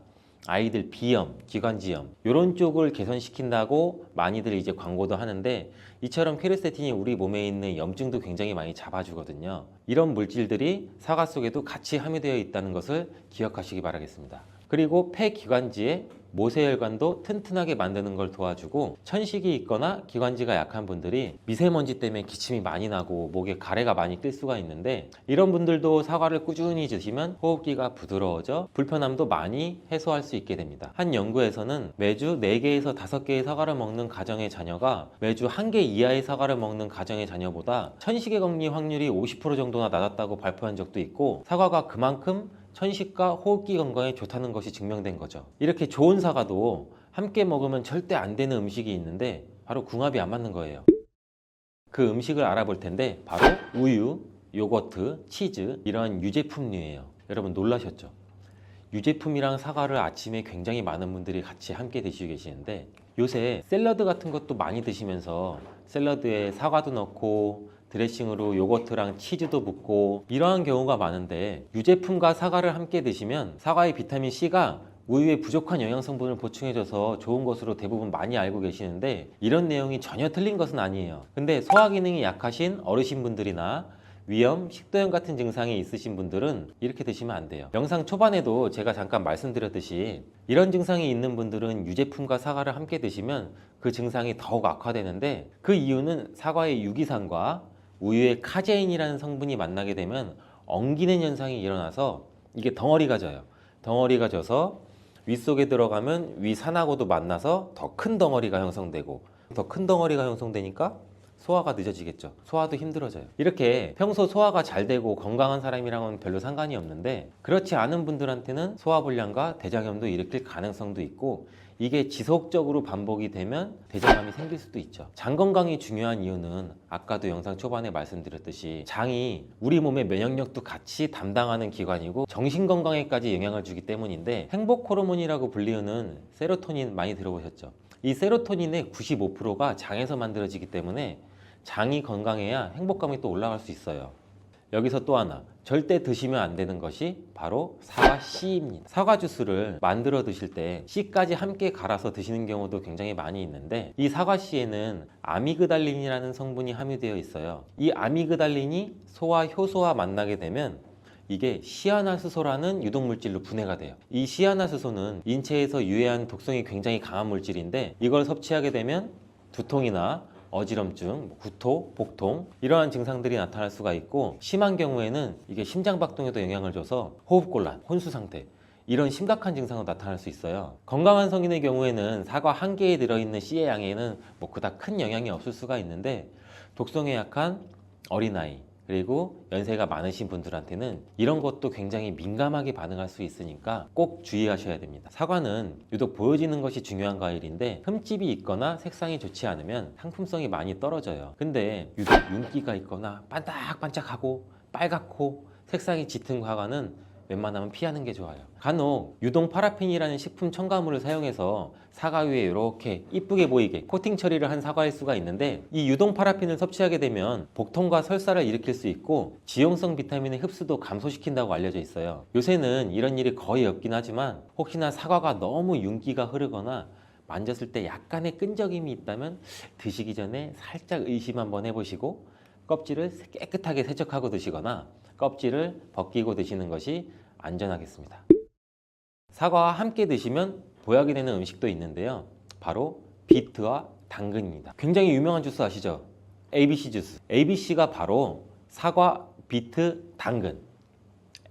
아이들 비염, 기관지염 이런 쪽을 개선시킨다고 많이들 이제 광고도 하는데, 이처럼 퀘르세틴이 우리 몸에 있는 염증도 굉장히 많이 잡아주거든요. 이런 물질들이 사과 속에도 같이 함유되어 있다는 것을 기억하시기 바라겠습니다. 그리고 폐기관지의 모세혈관도 튼튼하게 만드는 걸 도와주고, 천식이 있거나 기관지가 약한 분들이 미세먼지 때문에 기침이 많이 나고 목에 가래가 많이 낄 수가 있는데, 이런 분들도 사과를 꾸준히 드시면 호흡기가 부드러워져 불편함도 많이 해소할 수 있게 됩니다. 한 연구에서는 매주 4개에서 5개의 사과를 먹는 가정의 자녀가 매주 1개 이하의 사과를 먹는 가정의 자녀보다 천식에 걸릴 확률이 50% 정도나 낮았다고 발표한 적도 있고, 사과가 그만큼 천식과 호흡기 건강에 좋다는 것이 증명된 거죠. 이렇게 좋은 사과도 함께 먹으면 절대 안 되는 음식이 있는데 바로 궁합이 안 맞는 거예요. 그 음식을 알아볼 텐데 바로 우유, 요거트, 치즈, 이런 유제품류예요. 여러분 놀라셨죠? 유제품이랑 사과를 아침에 굉장히 많은 분들이 같이 함께 드시고 계시는데, 요새 샐러드 같은 것도 많이 드시면서 샐러드에 사과도 넣고 드레싱으로 요거트랑 치즈도 붓고 이러한 경우가 많은데, 유제품과 사과를 함께 드시면 사과의 비타민C가 우유에 부족한 영양 성분을 보충해줘서 좋은 것으로 대부분 많이 알고 계시는데, 이런 내용이 전혀 틀린 것은 아니에요. 근데 소화 기능이 약하신 어르신분들이나 위염, 식도염 같은 증상이 있으신 분들은 이렇게 드시면 안 돼요. 영상 초반에도 제가 잠깐 말씀드렸듯이 이런 증상이 있는 분들은 유제품과 사과를 함께 드시면 그 증상이 더욱 악화되는데, 그 이유는 사과의 유기산과 우유의 카제인이라는 성분이 만나게 되면 엉기는 현상이 일어나서 이게 덩어리가 져요. 덩어리가 져서 윗속에 들어가면 위산하고도 만나서 더 큰 덩어리가 형성되고, 더 큰 덩어리가 형성되니까 소화가 늦어지겠죠. 소화도 힘들어져요. 이렇게 평소 소화가 잘 되고 건강한 사람이랑은 별로 상관이 없는데, 그렇지 않은 분들한테는 소화불량과 대장염도 일으킬 가능성도 있고, 이게 지속적으로 반복이 되면 대장암이 생길 수도 있죠. 장 건강이 중요한 이유는 아까도 영상 초반에 말씀드렸듯이 장이 우리 몸의 면역력도 같이 담당하는 기관이고 정신 건강에까지 영향을 주기 때문인데, 행복 호르몬이라고 불리우는 세로토닌 많이 들어보셨죠? 이 세로토닌의 95%가 장에서 만들어지기 때문에 장이 건강해야 행복감이 또 올라갈 수 있어요. 여기서 또 하나, 절대 드시면 안 되는 것이 바로 사과 씨입니다. 사과 주스를 만들어 드실 때 씨까지 함께 갈아서 드시는 경우도 굉장히 많이 있는데, 이 사과 씨에는 아미그달린이라는 성분이 함유되어 있어요. 이 아미그달린이 소와 효소와 만나게 되면 이게 시아나수소라는 유독물질로 분해가 돼요. 이 시아나수소는 인체에서 유해한 독성이 굉장히 강한 물질인데, 이걸 섭취하게 되면 두통이나 어지럼증, 구토, 복통 이러한 증상들이 나타날 수가 있고, 심한 경우에는 이게 심장박동에도 영향을 줘서 호흡곤란, 혼수상태, 이런 심각한 증상으로 나타날 수 있어요. 건강한 성인의 경우에는 사과 한 개에 들어있는 씨의 양에는 그닥 큰 영향이 없을 수가 있는데, 독성에 약한 어린아이, 그리고 연세가 많으신 분들한테는 이런 것도 굉장히 민감하게 반응할 수 있으니까 꼭 주의하셔야 됩니다. 사과는 유독 보여지는 것이 중요한 과일인데, 흠집이 있거나 색상이 좋지 않으면 상품성이 많이 떨어져요. 근데 유독 윤기가 있거나 반짝반짝하고 빨갛고 색상이 짙은 사과는 웬만하면 피하는 게 좋아요. 간혹 유동 파라핀이라는 식품 첨가물을 사용해서 사과 위에 이렇게 이쁘게 보이게 코팅 처리를 한 사과일 수가 있는데, 이 유동 파라핀을 섭취하게 되면 복통과 설사를 일으킬 수 있고 지용성 비타민의 흡수도 감소시킨다고 알려져 있어요. 요새는 이런 일이 거의 없긴 하지만, 혹시나 사과가 너무 윤기가 흐르거나 만졌을 때 약간의 끈적임이 있다면 드시기 전에 살짝 의심 한번 해보시고 껍질을 깨끗하게 세척하고 드시거나 껍질을 벗기고 드시는 것이 안전하겠습니다. 사과와 함께 드시면 보약이 되는 음식도 있는데요, 바로 비트와 당근입니다. 굉장히 유명한 주스 아시죠? ABC 주스. ABC가 바로 사과, 비트, 당근,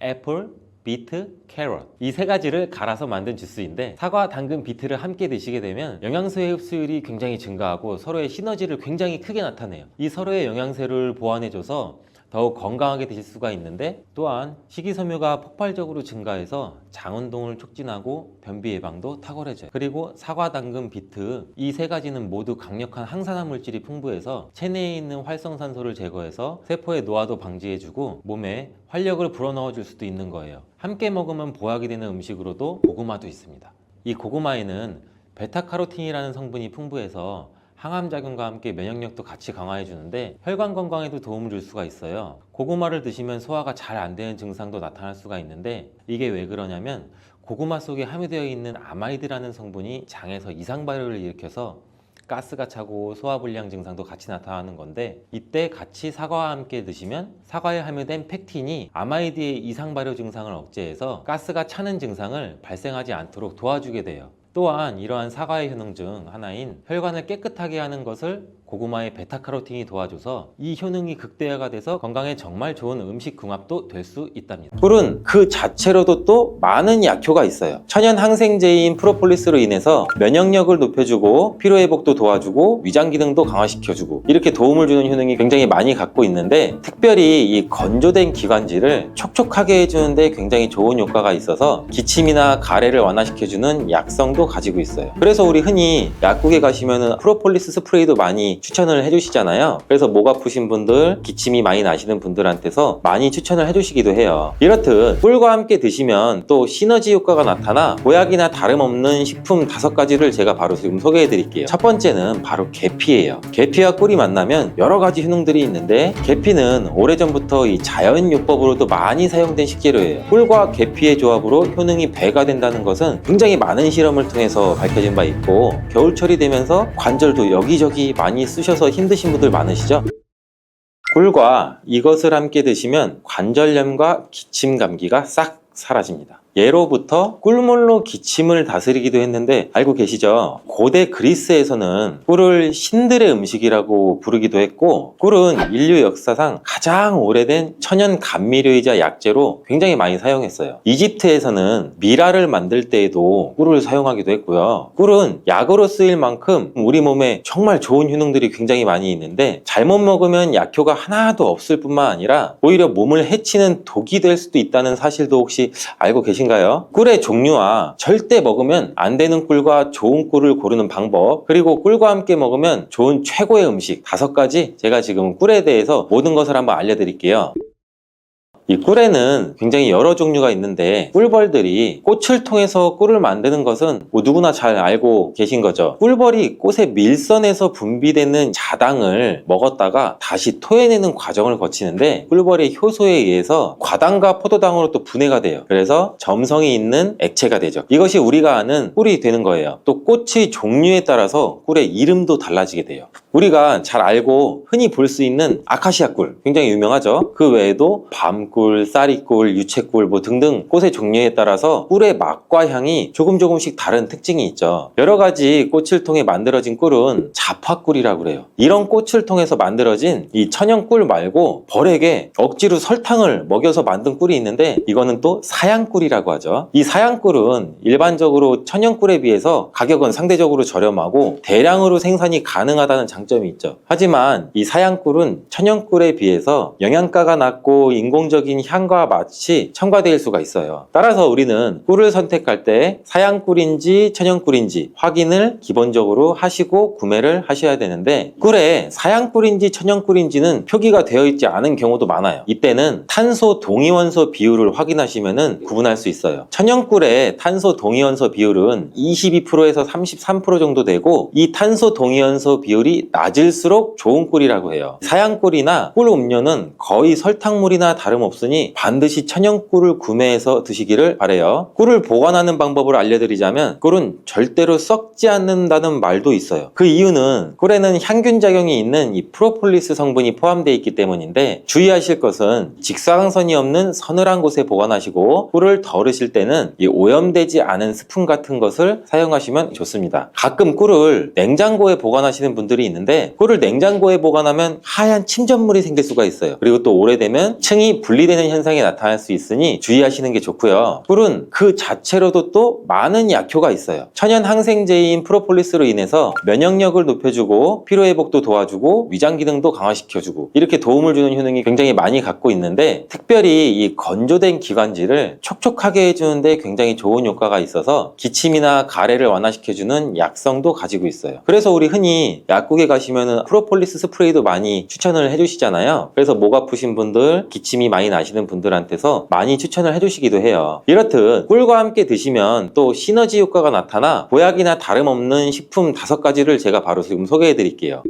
애플, 비트, 캐럿, 이 세 가지를 갈아서 만든 주스인데, 사과, 당근, 비트를 함께 드시게 되면 영양소의 흡수율이 굉장히 증가하고 서로의 시너지를 굉장히 크게 나타내요. 이 서로의 영양소를 보완해줘서 더욱 건강하게 드실 수가 있는데, 또한 식이섬유가 폭발적으로 증가해서 장운동을 촉진하고 변비 예방도 탁월해져요. 그리고 사과, 당근, 비트 이 세 가지는 모두 강력한 항산화 물질이 풍부해서 체내에 있는 활성산소를 제거해서 세포의 노화도 방지해주고 몸에 활력을 불어넣어 줄 수도 있는 거예요. 함께 먹으면 보약이 되는 음식으로도 고구마도 있습니다. 이 고구마에는 베타카로틴이라는 성분이 풍부해서 항암작용과 함께 면역력도 같이 강화해 주는데 혈관 건강에도 도움을 줄 수가 있어요. 고구마를 드시면 소화가 잘 안 되는 증상도 나타날 수가 있는데, 이게 왜 그러냐면 고구마 속에 함유되어 있는 아마이드라는 성분이 장에서 이상 발효를 일으켜서 가스가 차고 소화불량 증상도 같이 나타나는 건데, 이때 같이 사과와 함께 드시면 사과에 함유된 팩틴이 아마이드의 이상 발효 증상을 억제해서 가스가 차는 증상을 발생하지 않도록 도와주게 돼요. 또한 이러한 사과의 효능 중 하나인 혈관을 깨끗하게 하는 것을 고구마의 베타카로틴이 도와줘서 이 효능이 극대화가 돼서 건강에 정말 좋은 음식 궁합도 될 수 있답니다. 꿀은 그 자체로도 또 많은 약효가 있어요. 천연 항생제인 프로폴리스로 인해서 면역력을 높여주고 피로회복도 도와주고 위장 기능도 강화시켜주고 이렇게 도움을 주는 효능이 굉장히 많이 갖고 있는데, 특별히 이 건조된 기관지를 촉촉하게 해주는데 굉장히 좋은 효과가 있어서 기침이나 가래를 완화시켜주는 약성도 가지고 있어요. 그래서 우리 흔히 약국에 가시면은 프로폴리스 스프레이도 많이 추천을 해주시잖아요. 그래서 목 아프신 분들, 기침이 많이 나시는 분들한테서 많이 추천을 해주시기도 해요. 이렇듯 꿀과 함께 드시면 또 시너지 효과가 나타나 보약이나 다름없는 식품 5가지를 제가 바로 지금 소개해 드릴게요. 첫 번째는 바로 계피예요. 계피와 꿀이 만나면 여러 가지 효능들이 있는데, 계피는 오래전부터 이 자연요법으로도 많이 사용된 식재료예요. 꿀과 계피의 조합으로 효능이 배가 된다는 것은 굉장히 많은 실험을 통해서 밝혀진 바 있고, 겨울철이 되면서 관절도 여기저기 많이 쑤셔서 힘드신 분들 많으시죠? 꿀과 이것을 함께 드시면 관절염과 기침 감기가 싹 사라집니다. 예로부터 꿀물로 기침을 다스리기도 했는데 알고 계시죠? 고대 그리스에서는 꿀을 신들의 음식이라고 부르기도 했고, 꿀은 인류 역사상 가장 오래된 천연 감미료이자 약재로 굉장히 많이 사용했어요. 이집트에서는 미라를 만들 때에도 꿀을 사용하기도 했고요. 꿀은 약으로 쓰일 만큼 우리 몸에 정말 좋은 효능들이 굉장히 많이 있는데, 잘못 먹으면 약효가 하나도 없을 뿐만 아니라 오히려 몸을 해치는 독이 될 수도 있다는 사실도 혹시 알고 계신가요? 꿀의 종류와 절대 먹으면 안 되는 꿀과 좋은 꿀을 고르는 방법, 그리고 꿀과 함께 먹으면 좋은 최고의 음식 5가지, 제가 지금 꿀에 대해서 모든 것을 한번 알려드릴게요. 이 꿀에는 굉장히 여러 종류가 있는데, 꿀벌들이 꽃을 통해서 꿀을 만드는 것은 누구나 잘 알고 계신 거죠. 꿀벌이 꽃의 밀선에서 분비되는 자당을 먹었다가 다시 토해내는 과정을 거치는데, 꿀벌의 효소에 의해서 과당과 포도당으로 또 분해가 돼요. 그래서 점성이 있는 액체가 되죠. 이것이 우리가 아는 꿀이 되는 거예요. 또 꽃의 종류에 따라서 꿀의 이름도 달라지게 돼요. 우리가 잘 알고 흔히 볼 수 있는 아카시아 꿀, 굉장히 유명하죠. 그 외에도 밤꿀, 쌀이꿀, 유채꿀 등등 꽃의 종류에 따라서 꿀의 맛과 향이 조금씩 다른 특징이 있죠. 여러 가지 꽃을 통해 만들어진 꿀은 자파꿀이라고 그래요. 이런 꽃을 통해서 만들어진 이 천연꿀 말고 벌에게 억지로 설탕을 먹여서 만든 꿀이 있는데, 이거는 또 사양꿀이라고 하죠. 이 사양꿀은 일반적으로 천연꿀에 비해서 가격은 상대적으로 저렴하고 대량으로 생산이 가능하다는 장점이 있죠. 하지만 이 사양꿀은 천연꿀에 비해서 영양가가 낮고 인공적인 향과 맛이 첨가될 수가 있어요. 따라서 우리는 꿀을 선택할 때 사양꿀인지 천연꿀인지 확인을 기본적으로 하시고 구매를 하셔야 되는데, 꿀에 사양꿀인지 천연꿀인지는 표기가 되어 있지 않은 경우도 많아요. 이때는 탄소 동위원소 비율을 확인하시면 구분할 수 있어요. 천연꿀의 탄소 동위원소 비율은 22%에서 33% 정도 되고, 이 탄소 동위원소 비율이 낮을수록 좋은 꿀이라고 해요. 사양꿀이나 꿀 음료는 거의 설탕물이나 다름없으니 반드시 천연꿀을 구매해서 드시기를 바래요. 꿀을 보관하는 방법을 알려드리자면, 꿀은 절대로 썩지 않는다는 말도 있어요. 그 이유는 꿀에는 향균 작용이 있는 이 프로폴리스 성분이 포함되어 있기 때문인데, 주의하실 것은 직사광선이 없는 서늘한 곳에 보관하시고, 꿀을 덜으실 때는 이 오염되지 않은 스푼 같은 것을 사용하시면 좋습니다. 가끔 꿀을 냉장고에 보관하시는 분들이 있는데, 꿀을 냉장고에 보관하면 하얀 침전물이 생길 수가 있어요. 그리고 또 오래되면 층이 분리되는 현상이 나타날 수 있으니 주의하시는 게 좋고요. 꿀은 그 자체로도 또 많은 약효가 있어요. 천연 항생제인 프로폴리스로 인해서 면역력을 높여주고 피로회복도 도와주고 위장 기능도 강화시켜주고 이렇게 도움을 주는 효능이 굉장히 많이 갖고 있는데, 특별히 이 건조된 기관지를 촉촉하게 해주는데 굉장히 좋은 효과가 있어서 기침이나 가래를 완화시켜주는 약성도 가지고 있어요. 그래서 우리 흔히 약국에 가시면은 프로폴리스 스프레이도 많이 추천을 해주시잖아요. 그래서 목 아프신 분들, 기침이 많이 나시는 분들한테서 많이 추천을 해주시기도 해요. 이렇듯 꿀과 함께 드시면 또 시너지 효과가 나타나 보약이나 다름없는 식품 5가지를 제가 바로 지금 소개해 드릴게요.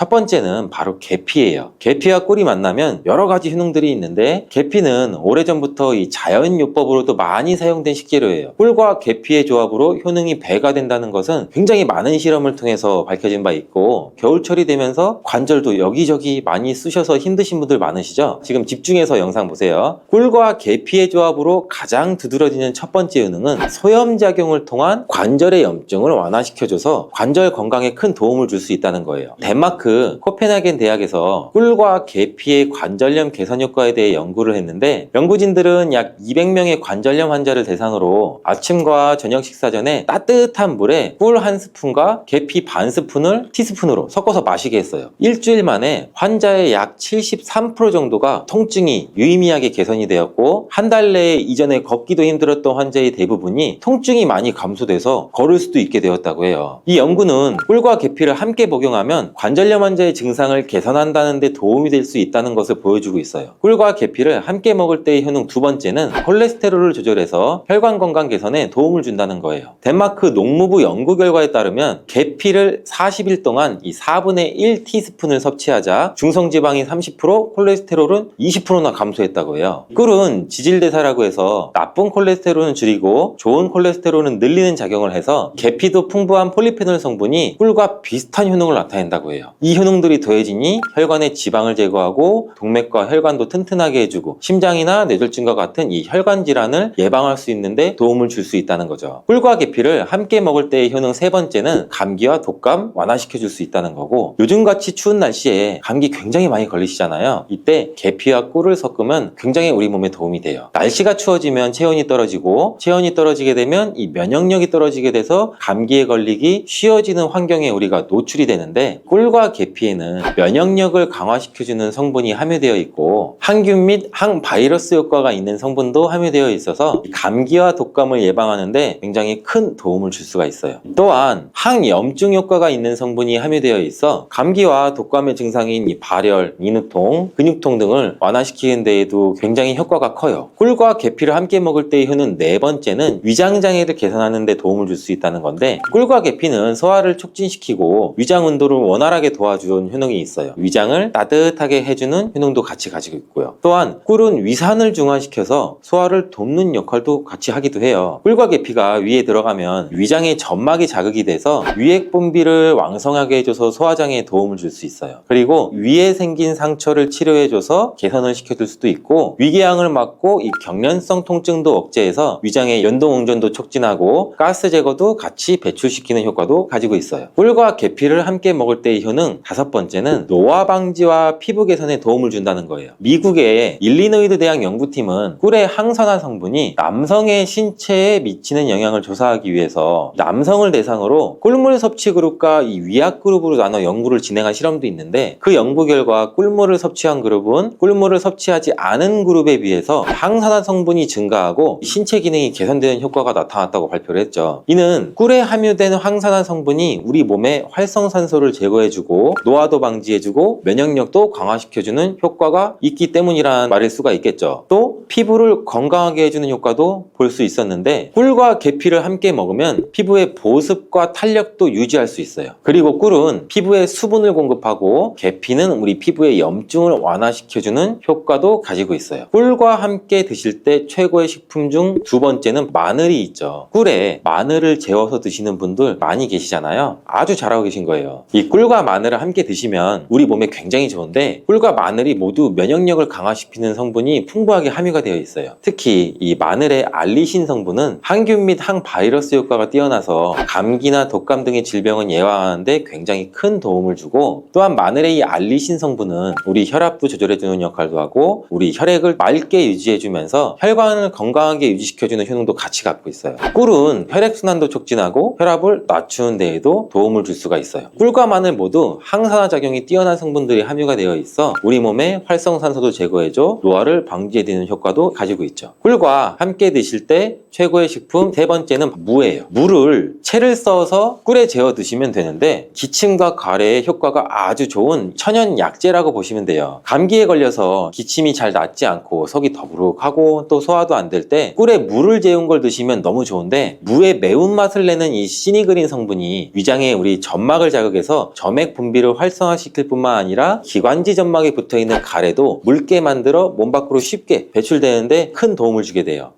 첫 번째는 바로 계피예요. 계피와 꿀이 만나면 여러 가지 효능들이 있는데, 계피는 오래전부터 이 자연요법으로도 많이 사용된 식재료예요. 꿀과 계피의 조합으로 효능이 배가 된다는 것은 굉장히 많은 실험을 통해서 밝혀진 바 있고, 겨울철이 되면서 관절도 여기저기 많이 쑤셔서 힘드신 분들 많으시죠? 지금 집중해서 영상 보세요. 꿀과 계피의 조합으로 가장 두드러지는 첫 번째 효능은 소염작용을 통한 관절의 염증을 완화시켜줘서 관절 건강에 큰 도움을 줄 수 있다는 거예요. 덴마크 코펜하겐 대학에서 꿀과 계피의 관절염 개선 효과에 대해 연구를 했는데, 연구진들은 약 200명의 관절염 환자를 대상으로 아침과 저녁 식사 전에 따뜻한 물에 꿀 한 스푼과 계피 반 스푼을 티스푼으로 섞어서 마시게 했어요. 일주일 만에 환자의 약 73% 정도가 통증이 유의미하게 개선이 되었고, 한 달 내에 이전에 걷기도 힘들었던 환자의 대부분이 통증이 많이 감소돼서 걸을 수도 있게 되었다고 해요. 이 연구는 꿀과 계피를 함께 복용하면 관절염 환자의 증상을 개선한다는 데 도움이 될 수 있다는 것을 보여주고 있어요. 꿀과 계피를 함께 먹을 때의 효능 두 번째는 콜레스테롤을 조절해서 혈관 건강 개선에 도움을 준다는 거예요. 덴마크 농무부 연구 결과에 따르면 계피를 40일 동안 이 4분의 1 티스푼을 섭취하자 중성지방이 30%, 콜레스테롤은 20%나 감소했다고 해요. 꿀은 지질대사라고 해서 나쁜 콜레스테롤은 줄이고 좋은 콜레스테롤은 늘리는 작용을 해서, 계피도 풍부한 폴리페놀 성분이 꿀과 비슷한 효능을 나타낸다고 해요. 이 효능들이 더해지니 혈관의 지방을 제거하고 동맥과 혈관도 튼튼하게 해주고 심장이나 뇌졸중과 같은 이 혈관 질환을 예방할 수 있는데 도움을 줄 수 있다는 거죠. 꿀과 계피를 함께 먹을 때의 효능 세 번째는 감기와 독감 완화시켜 줄 수 있다는 거고, 요즘같이 추운 날씨에 감기 굉장히 많이 걸리시잖아요. 이때 계피와 꿀을 섞으면 굉장히 우리 몸에 도움이 돼요. 날씨가 추워지면 체온이 떨어지고, 체온이 떨어지게 되면 이 면역력이 떨어지게 돼서 감기에 걸리기 쉬워지는 환경에 우리가 노출이 되는데, 꿀과 계피에는 면역력을 강화시켜주는 성분이 함유되어 있고 항균 및 항바이러스 효과가 있는 성분도 함유되어 있어서 감기와 독감을 예방하는데 굉장히 큰 도움을 줄 수가 있어요. 또한 항염증 효과가 있는 성분이 함유되어 있어 감기와 독감의 증상인 이 발열, 인후통, 근육통 등을 완화시키는 데에도 굉장히 효과가 커요. 꿀과 계피를 함께 먹을 때의 효능 네 번째는 위장장애를 개선하는 데 도움을 줄 수 있다는 건데, 꿀과 계피는 소화를 촉진시키고 위장 온도를 원활하게 도와주는 효능이 있어요. 위장을 따뜻하게 해주는 효능도 같이 가지고 있고요. 또한 꿀은 위산을 중화시켜서 소화를 돕는 역할도 같이 하기도 해요. 꿀과 계피가 위에 들어가면 위장의 점막이 자극이 돼서 위액 분비를 왕성하게 해줘서 소화장애에 도움을 줄 수 있어요. 그리고 위에 생긴 상처를 치료해줘서 개선을 시켜줄 수도 있고, 위궤양을 막고 이 경련성 통증도 억제해서 위장의 연동응전도 촉진하고 가스 제거도 같이 배출시키는 효과도 가지고 있어요. 꿀과 계피를 함께 먹을 때의 효능 다섯 번째는 노화 방지와 피부 개선에 도움을 준다는 거예요. 미국의 일리노이드 대학 연구팀은 꿀의 항산화 성분이 남성의 신체에 미치는 영향을 조사하기 위해서 남성을 대상으로 꿀물 섭취 그룹과 이 위약 그룹으로 나눠 연구를 진행한 실험도 있는데, 그 연구 결과 꿀물을 섭취한 그룹은 꿀물을 섭취하지 않은 그룹에 비해서 항산화 성분이 증가하고 신체 기능이 개선되는 효과가 나타났다고 발표를 했죠. 이는 꿀에 함유된 항산화 성분이 우리 몸에 활성산소를 제거해주고 노화도 방지해주고 면역력도 강화시켜주는 효과가 있기 때문이라는 말일 수가 있겠죠. 또 피부를 건강하게 해주는 효과도 볼 수 있었는데, 꿀과 계피를 함께 먹으면 피부의 보습과 탄력도 유지할 수 있어요. 그리고 꿀은 피부에 수분을 공급하고 계피는 우리 피부의 염증을 완화시켜주는 효과도 가지고 있어요. 꿀과 함께 드실 때 최고의 식품 중 두 번째는 마늘이 있죠. 꿀에 마늘을 재워서 드시는 분들 많이 계시잖아요. 아주 잘하고 계신 거예요. 이 꿀과 마늘을 함께 드시면 우리 몸에 굉장히 좋은데, 꿀과 마늘이 모두 면역력을 강화시키는 성분이 풍부하게 함유가 되어 있어요. 특히 이 마늘의 알리신 성분은 항균 및 항바이러스 효과가 뛰어나서 감기나 독감 등의 질병을 예방하는데 굉장히 큰 도움을 주고, 또한 마늘의 이 알리신 성분은 우리 혈압도 조절해주는 역할도 하고 우리 혈액을 맑게 유지해주면서 혈관을 건강하게 유지시켜주는 효능도 같이 갖고 있어요. 꿀은 혈액순환도 촉진하고 혈압을 낮추는 데에도 도움을 줄 수가 있어요. 꿀과 마늘 모두 항산화 작용이 뛰어난 성분들이 함유가 되어 있어 우리 몸에 활성산소도 제거해줘 노화를 방지해주는 효과도 가지고 있죠. 꿀과 함께 드실 때 최고의 식품 세 번째는 무예요. 무를 채를 써서 꿀에 재워 드시면 되는데, 기침과 가래에 효과가 아주 좋은 천연 약재라고 보시면 돼요. 감기에 걸려서 기침이 잘 낫지 않고 속이 더부룩하고 또 소화도 안 될 때 꿀에 무를 재운 걸 드시면 너무 좋은데, 무의 매운맛을 내는 이 시니그린 성분이 위장에 우리 점막을 자극해서 점액 분비 변비를 활성화시킬 뿐만 아니라 기관지 점막에 붙어있는 가래도 묽게 만들어 몸 밖으로 쉽게 배출되는데 큰 도움을 주게 돼요.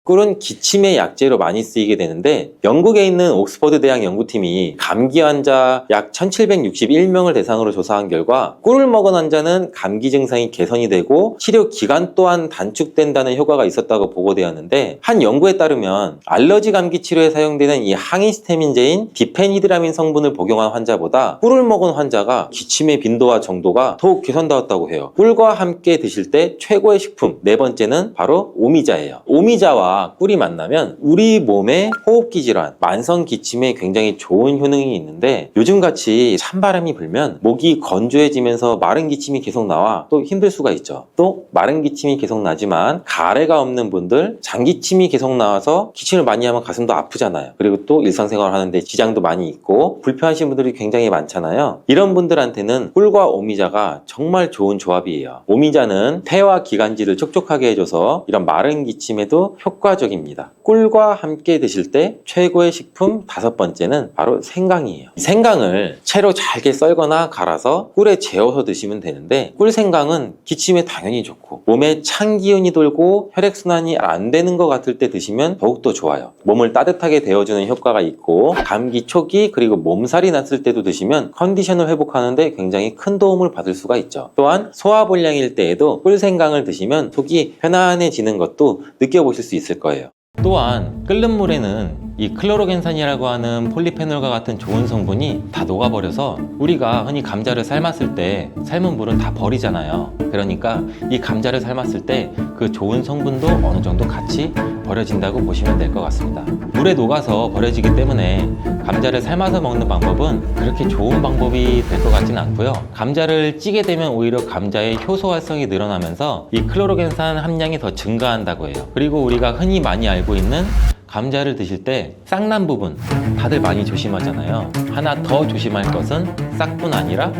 꿀은 기침의 약재로 많이 쓰이게 되는데 영국에 있는 옥스퍼드 대학 연구팀이 감기 환자 약 1761명을 대상으로 조사한 결과 꿀을 먹은 환자는 감기 증상이 개선이 되고 치료 기간 또한 단축된다는 효과가 있었다고 보고되었는데, 한 연구에 따르면 알러지 감기 치료에 사용되는 이 항히스타민제인 디페니드라민 성분을 복용한 환자보다 꿀을 먹은 환자가 기침의 빈도와 정도가 더욱 개선되었다고 해요. 꿀과 함께 드실 때 최고의 식품 네 번째는 바로 오미자예요. 오미자와 꿀이 만나면 우리 몸의 호흡기 질환, 만성 기침에 굉장히 좋은 효능이 있는데, 요즘같이 찬바람이 불면 목이 건조해지면서 마른 기침이 계속 나와 또 힘들 수가 있죠. 또 마른 기침이 계속 나지만 가래가 없는 분들, 장기침이 계속 나와서 기침을 많이 하면 가슴도 아프잖아요. 그리고 또 일상생활을 하는데 지장도 많이 있고 불편하신 분들이 굉장히 많잖아요. 이런 분들한테는 꿀과 오미자가 정말 좋은 조합이에요. 오미자는 폐와 기관지를 촉촉하게 해줘서 이런 마른 기침에도 효과적입니다. 꿀과 함께 드실 때 최고의 식품 다섯 번째는 바로 생강이에요. 생강을 채로 잘게 썰거나 갈아서 꿀에 재워서 드시면 되는데, 꿀 생강은 기침에 당연히 좋고 몸에 찬 기운이 돌고 혈액순환이 안 되는 것 같을 때 드시면 더욱더 좋아요. 몸을 따뜻하게 데워주는 효과가 있고 감기 초기 그리고 몸살이 났을 때도 드시면 컨디션을 회복하는데 굉장히 큰 도움을 받을 수가 있죠. 또한 소화불량일 때에도 꿀 생강을 드시면 속이 편안해지는 것도 느껴보실 수 있을 거예요. 또한 끓는 물에는 이 클로로겐산이라고 하는 폴리페놀과 같은 좋은 성분이 다 녹아버려서 우리가 흔히 감자를 삶았을 때 삶은 물은 다 버리잖아요. 그러니까 이 감자를 삶았을 때 그 좋은 성분도 어느 정도 같이 버려진다고 보시면 될 것 같습니다. 물에 녹아서 버려지기 때문에 감자를 삶아서 먹는 방법은 그렇게 좋은 방법이 될 것 같지는 않고요. 감자를 찌게 되면 오히려 감자의 효소 활성이 늘어나면서 이 클로로겐산 함량이 더 증가한다고 해요. 그리고 우리가 흔히 많이 알고 있는 감자를 드실 때 싹난 부분 다들 많이 조심하잖아요. 하나 더 조심할 것은 싹뿐 아니라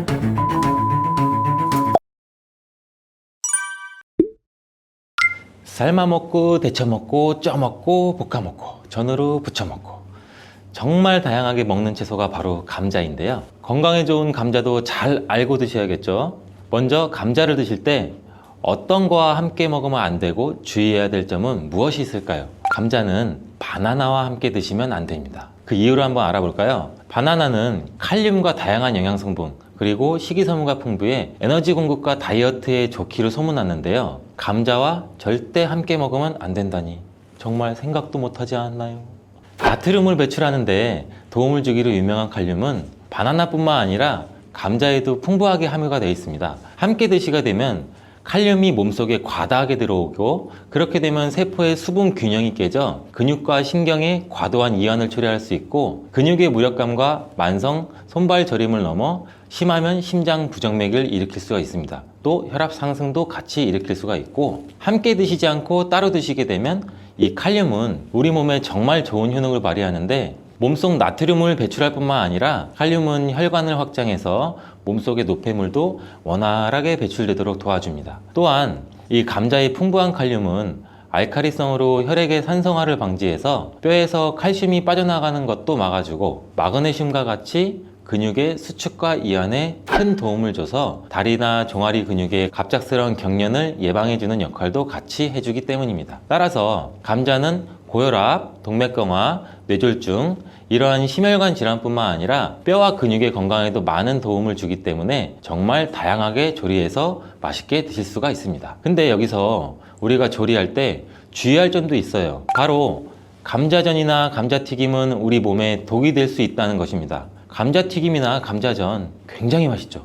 삶아 먹고 데쳐 먹고 쪄 먹고 볶아 먹고 전으로 부쳐 먹고 정말 다양하게 먹는 채소가 바로 감자인데요. 건강에 좋은 감자도 잘 알고 드셔야겠죠. 먼저 감자를 드실 때 어떤 거와 함께 먹으면 안 되고 주의해야 될 점은 무엇이 있을까요? 감자는 바나나와 함께 드시면 안 됩니다. 그 이유를 한번 알아볼까요? 바나나는 칼륨과 다양한 영양성분 그리고 식이섬유가 풍부해 에너지 공급과 다이어트에 좋기로 소문났는데요. 감자와 절대 함께 먹으면 안 된다니 정말 생각도 못하지 않나요? 나트륨을 배출하는데 도움을 주기로 유명한 칼륨은 바나나뿐만 아니라 감자에도 풍부하게 함유가 되어 있습니다. 함께 드시게 되면 칼륨이 몸속에 과다하게 들어오고 그렇게 되면 세포의 수분 균형이 깨져 근육과 신경에 과도한 이완을 초래할 수 있고 근육의 무력감과 만성 손발 저림을 넘어 심하면 심장 부정맥을 일으킬 수가 있습니다. 또 혈압 상승도 같이 일으킬 수가 있고, 함께 드시지 않고 따로 드시게 되면 이 칼륨은 우리 몸에 정말 좋은 효능을 발휘하는데 몸속 나트륨을 배출할 뿐만 아니라 칼륨은 혈관을 확장해서 몸속의 노폐물도 원활하게 배출되도록 도와줍니다. 또한 이 감자의 풍부한 칼륨은 알칼리성으로 혈액의 산성화를 방지해서 뼈에서 칼슘이 빠져나가는 것도 막아주고 마그네슘과 같이 근육의 수축과 이완에 큰 도움을 줘서 다리나 종아리 근육의 갑작스러운 경련을 예방해주는 역할도 같이 해주기 때문입니다. 따라서 감자는 고혈압, 동맥경화, 뇌졸중 이러한 심혈관 질환뿐만 아니라 뼈와 근육의 건강에도 많은 도움을 주기 때문에 정말 다양하게 조리해서 맛있게 드실 수가 있습니다. 근데 여기서 우리가 조리할 때 주의할 점도 있어요. 바로 감자전이나 감자튀김은 우리 몸에 독이 될 수 있다는 것입니다. 감자튀김이나 감자전 굉장히 맛있죠.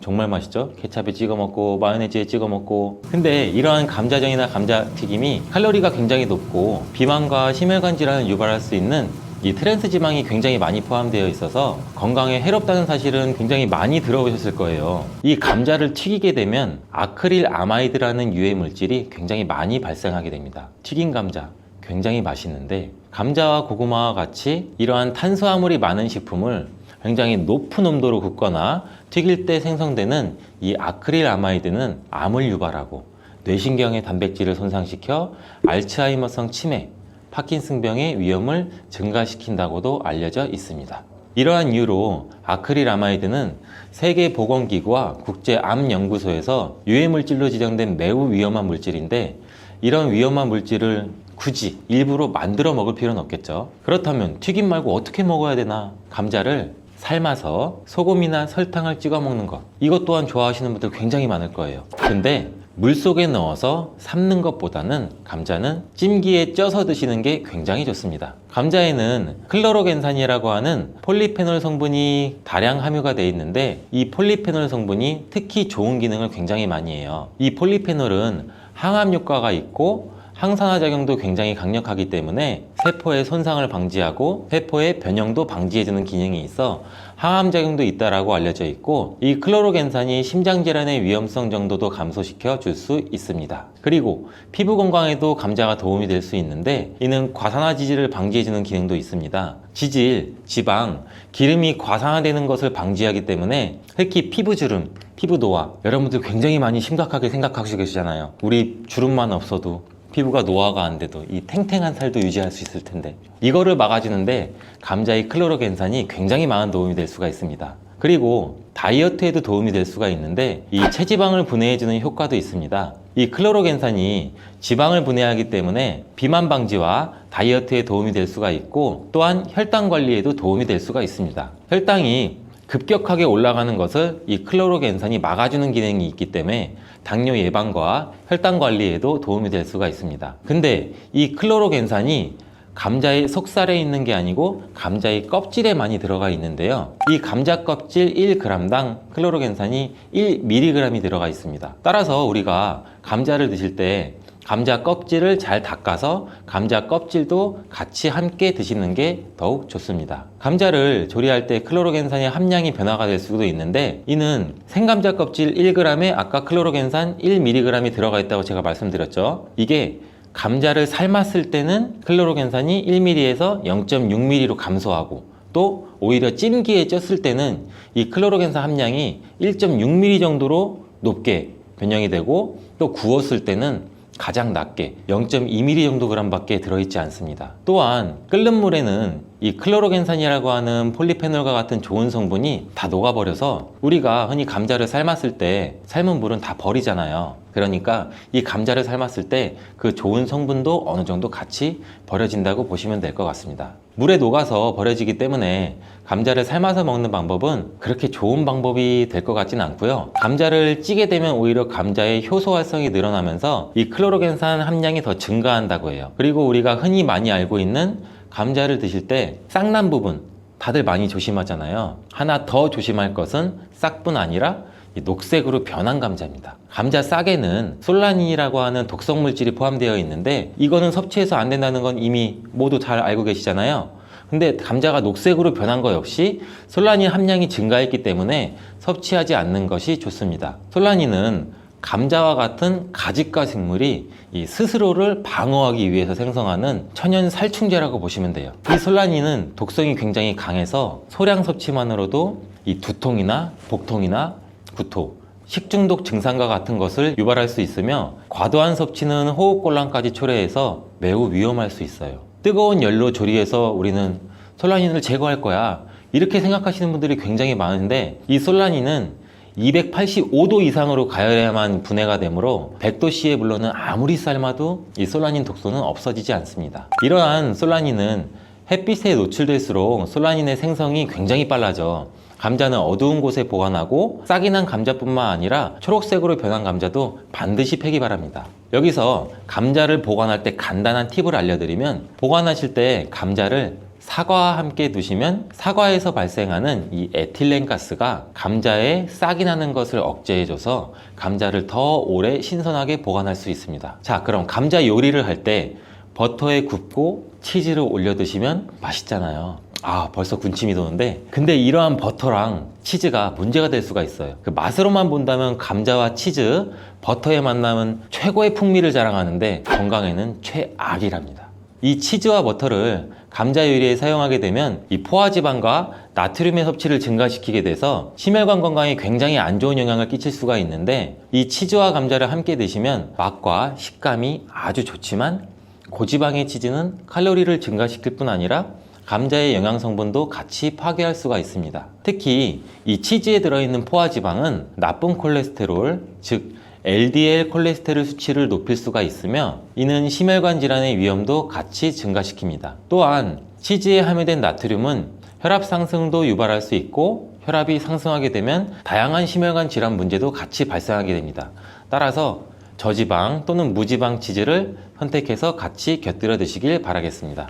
정말 맛있죠. 케찹에 찍어 먹고 마요네즈에 찍어 먹고. 근데 이러한 감자전이나 감자튀김이 칼로리가 굉장히 높고 비만과 심혈관 질환을 유발할 수 있는 이 트랜스 지방이 굉장히 많이 포함되어 있어서 건강에 해롭다는 사실은 굉장히 많이 들어보셨을 거예요. 이 감자를 튀기게 되면 아크릴 아마이드라는 유해 물질이 굉장히 많이 발생하게 됩니다. 튀긴 감자 굉장히 맛있는데 감자와 고구마와 같이 이러한 탄수화물이 많은 식품을 굉장히 높은 온도로 굽거나 튀길 때 생성되는 이 아크릴 아마이드는 암을 유발하고 뇌신경의 단백질을 손상시켜 알츠하이머성 치매, 파킨슨병의 위험을 증가시킨다고도 알려져 있습니다. 이러한 이유로 아크릴아마이드는 세계보건기구와 국제암연구소에서 유해물질로 지정된 매우 위험한 물질인데, 이런 위험한 물질을 굳이 일부러 만들어 먹을 필요는 없겠죠. 그렇다면 튀김 말고 어떻게 먹어야 되나? 감자를 삶아서 소금이나 설탕을 찍어 먹는 것, 이것 또한 좋아하시는 분들 굉장히 많을 거예요. 근데 물속에 넣어서 삶는 것보다는 감자는 찜기에 쪄서 드시는 게 굉장히 좋습니다. 감자에는 클로로겐산이라고 하는 폴리페놀 성분이 다량 함유가 되어 있는데, 이 폴리페놀 성분이 특히 좋은 기능을 굉장히 많이 해요. 이 폴리페놀은 항암 효과가 있고 항산화 작용도 굉장히 강력하기 때문에 세포의 손상을 방지하고 세포의 변형도 방지해주는 기능이 있어 항암 작용도 있다라고 알려져 있고, 이 클로로겐산이 심장 질환의 위험성 정도도 감소시켜 줄 수 있습니다. 그리고 피부 건강에도 감자가 도움이 될 수 있는데, 이는 과산화지질을 방지해주는 기능도 있습니다. 지질, 지방, 기름이 과산화되는 것을 방지하기 때문에 특히 피부주름, 피부 노화, 여러분들 굉장히 많이 심각하게 생각하시고 계시잖아요. 우리 주름만 없어도, 피부가 노화가 안 돼도 이 탱탱한 살도 유지할 수 있을 텐데, 이거를 막아주는데 감자의 클로로겐산이 굉장히 많은 도움이 될 수가 있습니다. 그리고 다이어트에도 도움이 될 수가 있는데, 이 체지방을 분해해주는 효과도 있습니다. 이 클로로겐산이 지방을 분해하기 때문에 비만 방지와 다이어트에 도움이 될 수가 있고, 또한 혈당 관리에도 도움이 될 수가 있습니다. 혈당이 급격하게 올라가는 것을 이 클로로겐산이 막아주는 기능이 있기 때문에 당뇨 예방과 혈당 관리에도 도움이 될 수가 있습니다. 근데 이 클로로겐산이 감자의 속살에 있는 게 아니고 감자의 껍질에 많이 들어가 있는데요. 이 감자 껍질 1g당 클로로겐산이 1mg이 들어가 있습니다. 따라서 우리가 감자를 드실 때 감자 껍질을 잘 닦아서 감자 껍질도 같이 함께 드시는 게 더욱 좋습니다. 감자를 조리할 때 클로로겐산의 함량이 변화가 될 수도 있는데, 이는 생감자 껍질 1g에 아까 클로로겐산 1mg이 들어가 있다고 제가 말씀드렸죠. 이게 감자를 삶았을 때는 클로로겐산이 1mg에서 0.6mg로 감소하고, 또 오히려 찜기에 쪘을 때는 이 클로로겐산 함량이 1.6mg 정도로 높게 변형이 되고, 또 구웠을 때는 가장 낮게 0.2mg 정도 그램밖에 들어있지 않습니다. 또한 끓는 물에는 이 클로로겐산이라고 하는 폴리페놀과 같은 좋은 성분이 다 녹아버려서 우리가 흔히 감자를 삶았을 때 삶은 물은 다 버리잖아요. 그러니까 이 감자를 삶았을 때 그 좋은 성분도 어느 정도 같이 버려진다고 보시면 될 것 같습니다. 물에 녹아서 버려지기 때문에 감자를 삶아서 먹는 방법은 그렇게 좋은 방법이 될 것 같지는 않고요. 감자를 찌게 되면 오히려 감자의 효소 활성이 늘어나면서 이 클로로겐산 함량이 더 증가한다고 해요. 그리고 우리가 흔히 많이 알고 있는 감자를 드실 때 싹난 부분 다들 많이 조심하잖아요. 하나 더 조심할 것은 싹뿐 아니라 이 녹색으로 변한 감자입니다. 감자 싹에는 솔라닌이라고 하는 독성 물질이 포함되어 있는데, 이거는 섭취해서 안 된다는 건 이미 모두 잘 알고 계시잖아요. 근데 감자가 녹색으로 변한 거 역시 솔라닌 함량이 증가했기 때문에 섭취하지 않는 것이 좋습니다. 솔라닌은 감자와 같은 가지과 생물이 이 스스로를 방어하기 위해서 생성하는 천연 살충제라고 보시면 돼요. 이 솔라닌은 독성이 굉장히 강해서 소량 섭취만으로도 이 두통이나 복통이나 구토, 식중독 증상과 같은 것을 유발할 수 있으며, 과도한 섭취는 호흡곤란까지 초래해서 매우 위험할 수 있어요. 뜨거운 열로 조리해서 우리는 솔라닌을 제거할 거야, 이렇게 생각하시는 분들이 굉장히 많은데, 이 솔라닌은 285도 이상으로 가열해야만 분해가 되므로 100도씨의 물로는 아무리 삶아도 이 솔라닌 독소는 없어지지 않습니다. 이러한 솔라닌은 햇빛에 노출될수록 솔라닌의 생성이 굉장히 빨라져 감자는 어두운 곳에 보관하고, 싹이 난 감자뿐만 아니라 초록색으로 변한 감자도 반드시 패기 바랍니다. 여기서 감자를 보관할 때 간단한 팁을 알려드리면, 보관하실 때 감자를 사과와 함께 두시면 사과에서 발생하는 이 에틸렌 가스가 감자에 싹이 나는 것을 억제해줘서 감자를 더 오래 신선하게 보관할 수 있습니다. 자, 그럼 감자 요리를 할 때 버터에 굽고 치즈를 올려 드시면 맛있잖아요. 아, 벌써 군침이 도는데, 근데 이러한 버터랑 치즈가 문제가 될 수가 있어요. 그 맛으로만 본다면 감자와 치즈, 버터의 만남은 최고의 풍미를 자랑하는데 건강에는 최악이랍니다. 이 치즈와 버터를 감자 요리에 사용하게 되면 이 포화지방과 나트륨의 섭취를 증가시키게 돼서 심혈관 건강에 굉장히 안 좋은 영향을 끼칠 수가 있는데, 이 치즈와 감자를 함께 드시면 맛과 식감이 아주 좋지만, 고지방의 치즈는 칼로리를 증가시킬 뿐 아니라 감자의 영양 성분도 같이 파괴할 수가 있습니다. 특히 이 치즈에 들어있는 포화지방은 나쁜 콜레스테롤, 즉 LDL 콜레스테롤 수치를 높일 수가 있으며 이는 심혈관 질환의 위험도 같이 증가시킵니다. 또한 치즈에 함유된 나트륨은 혈압 상승도 유발할 수 있고 혈압이 상승하게 되면 다양한 심혈관 질환 문제도 같이 발생하게 됩니다. 따라서 저지방 또는 무지방 치즈를 선택해서 같이 곁들여 드시길 바라겠습니다.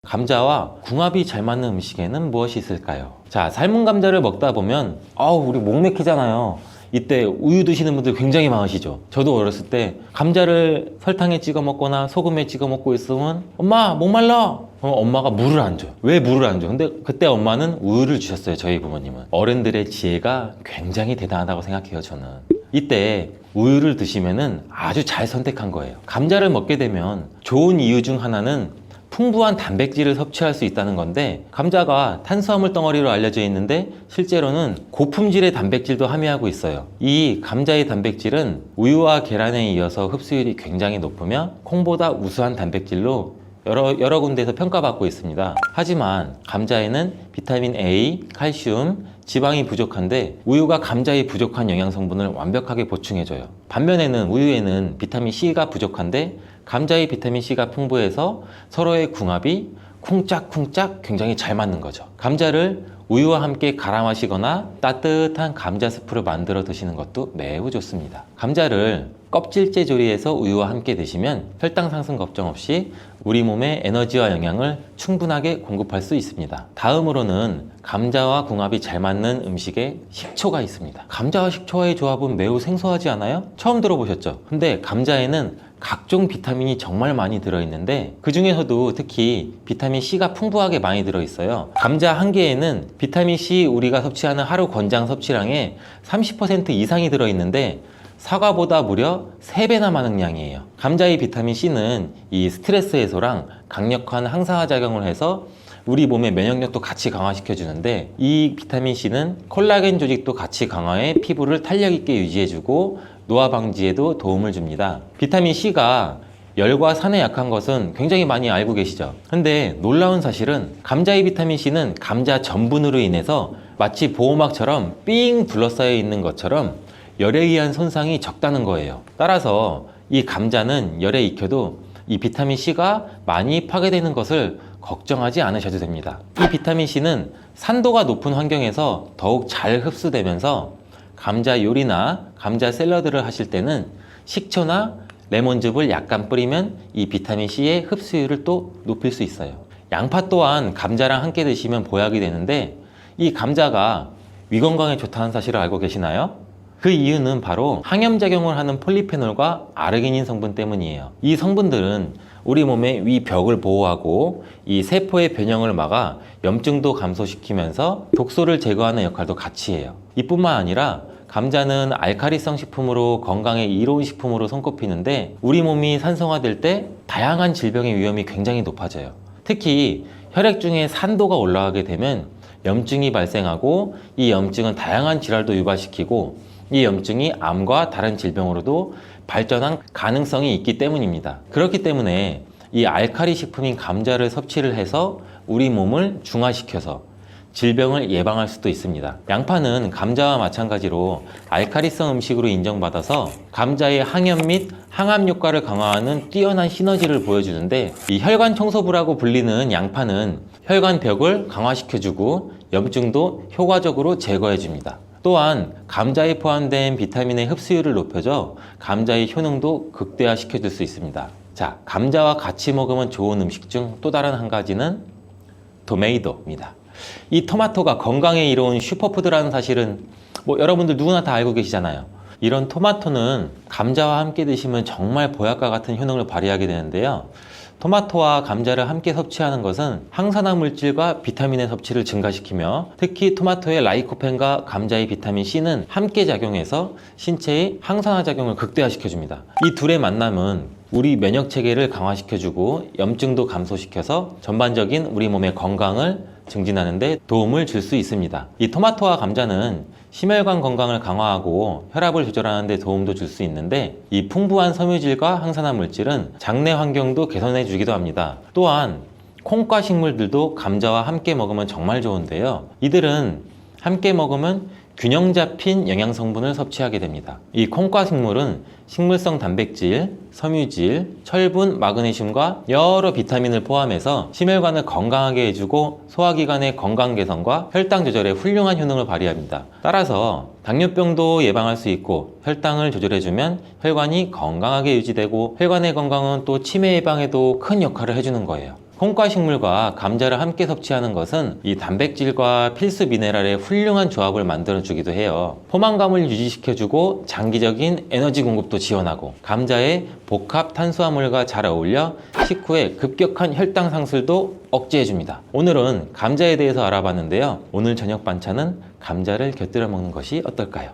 감자와 궁합이 잘 맞는 음식에는 무엇이 있을까요? 자, 삶은 감자를 먹다 보면 우리 목 막히잖아요. 이때 우유 드시는 분들 굉장히 많으시죠. 저도 어렸을 때 감자를 설탕에 찍어 먹거나 소금에 찍어 먹고 있으면 엄마 목말라! 엄마가 물을 안 줘요. 왜 물을 안 줘? 근데 그때 엄마는 우유를 주셨어요. 저희 부모님은. 어른들의 지혜가 굉장히 대단하다고 생각해요. 저는. 이때 우유를 드시면은 아주 잘 선택한 거예요. 감자를 먹게 되면 좋은 이유 중 하나는 풍부한 단백질을 섭취할 수 있다는 건데, 감자가 탄수화물 덩어리로 알려져 있는데 실제로는 고품질의 단백질도 함유하고 있어요. 이 감자의 단백질은 우유와 계란에 이어서 흡수율이 굉장히 높으며 콩보다 우수한 단백질로 여러 군데에서 평가받고 있습니다. 하지만 감자에는 비타민 A, 칼슘, 지방이 부족한데 우유가 감자의 부족한 영양 성분을 완벽하게 보충해줘요. 반면에는 우유에는 비타민 C가 부족한데 감자의 비타민 C가 풍부해서 서로의 궁합이 쿵짝쿵짝 굉장히 잘 맞는 거죠. 감자를 우유와 함께 갈아 마시거나 따뜻한 감자 스프를 만들어 드시는 것도 매우 좋습니다. 감자를 껍질째 조리해서 우유와 함께 드시면 혈당 상승 걱정 없이 우리 몸에 에너지와 영양을 충분하게 공급할 수 있습니다. 다음으로는 감자와 궁합이 잘 맞는 음식에 식초가 있습니다. 감자와 식초와의 조합은 매우 생소하지 않아요? 처음 들어보셨죠? 근데 감자에는 각종 비타민이 정말 많이 들어있는데 그 중에서도 특히 비타민 C가 풍부하게 많이 들어있어요. 감자 한 개에는 비타민 C 우리가 섭취하는 하루 권장 섭취량의 30% 이상이 들어있는데 사과보다 무려 3배나 많은 양이에요. 감자의 비타민 C는 이 스트레스 해소랑 강력한 항산화 작용을 해서 우리 몸의 면역력도 같이 강화시켜 주는데, 이 비타민 C는 콜라겐 조직도 같이 강화해 피부를 탄력 있게 유지해주고 노화 방지에도 도움을 줍니다. 비타민 C가 열과 산에 약한 것은 굉장히 많이 알고 계시죠? 근데 놀라운 사실은 감자의 비타민 C는 감자 전분으로 인해서 마치 보호막처럼 삥 둘러싸여 있는 것처럼 열에 의한 손상이 적다는 거예요. 따라서 이 감자는 열에 익혀도 이 비타민 C가 많이 파괴되는 것을 걱정하지 않으셔도 됩니다. 이 비타민 C는 산도가 높은 환경에서 더욱 잘 흡수되면서 감자 요리나 감자 샐러드를 하실 때는 식초나 레몬즙을 약간 뿌리면 이 비타민 C의 흡수율을 또 높일 수 있어요. 양파 또한 감자랑 함께 드시면 보약이 되는데, 이 감자가 위 건강에 좋다는 사실을 알고 계시나요? 그 이유는 바로 항염작용을 하는 폴리페놀과 아르기닌 성분 때문이에요. 이 성분들은 우리 몸의 위 벽을 보호하고 이 세포의 변형을 막아 염증도 감소시키면서 독소를 제거하는 역할도 같이 해요. 이뿐만 아니라 감자는 알카리성 식품으로 건강에 이로운 식품으로 손꼽히는데, 우리 몸이 산성화될 때 다양한 질병의 위험이 굉장히 높아져요. 특히 혈액 중에 산도가 올라가게 되면 염증이 발생하고 이 염증은 다양한 질환도 유발시키고 이 염증이 암과 다른 질병으로도 발전한 가능성이 있기 때문입니다. 그렇기 때문에 이 알칼리 식품인 감자를 섭취를 해서 우리 몸을 중화시켜서 질병을 예방할 수도 있습니다. 양파는 감자와 마찬가지로 알칼리성 음식으로 인정받아서 감자의 항염 및 항암 효과를 강화하는 뛰어난 시너지를 보여주는데, 이 혈관 청소부라고 불리는 양파는 혈관 벽을 강화시켜주고 염증도 효과적으로 제거해줍니다. 또한 감자에 포함된 비타민의 흡수율을 높여줘 감자의 효능도 극대화시켜줄 수 있습니다. 자, 감자와 같이 먹으면 좋은 음식 중 또 다른 한 가지는 토마토입니다. 이 토마토가 건강에 이로운 슈퍼푸드라는 사실은 여러분들 누구나 다 알고 계시잖아요. 이런 토마토는 감자와 함께 드시면 정말 보약과 같은 효능을 발휘하게 되는데요. 토마토와 감자를 함께 섭취하는 것은 항산화 물질과 비타민의 섭취를 증가시키며, 특히 토마토의 라이코펜과 감자의 비타민 C는 함께 작용해서 신체의 항산화 작용을 극대화시켜줍니다. 이 둘의 만남은 우리 면역 체계를 강화시켜주고 염증도 감소시켜서 전반적인 우리 몸의 건강을 증진하는 데 도움을 줄 수 있습니다. 이 토마토와 감자는 심혈관 건강을 강화하고 혈압을 조절하는 데 도움도 줄 수 있는데, 이 풍부한 섬유질과 항산화 물질은 장내 환경도 개선해 주기도 합니다. 또한 콩과 식물들도 감자와 함께 먹으면 정말 좋은데요. 이들은 함께 먹으면 균형 잡힌 영양 성분을 섭취하게 됩니다. 이 콩과 식물은 식물성 단백질, 섬유질, 철분, 마그네슘과 여러 비타민을 포함해서 심혈관을 건강하게 해주고 소화기관의 건강 개선과 혈당 조절에 훌륭한 효능을 발휘합니다. 따라서 당뇨병도 예방할 수 있고 혈당을 조절해주면 혈관이 건강하게 유지되고 혈관의 건강은 또 치매 예방에도 큰 역할을 해주는 거예요. 콩과 식물과 감자를 함께 섭취하는 것은 이 단백질과 필수 미네랄의 훌륭한 조합을 만들어주기도 해요. 포만감을 유지시켜주고 장기적인 에너지 공급도 지원하고 감자의 복합 탄수화물과 잘 어울려 식후에 급격한 혈당 상승도 억제해줍니다. 오늘은 감자에 대해서 알아봤는데요. 오늘 저녁 반찬은 감자를 곁들여 먹는 것이 어떨까요?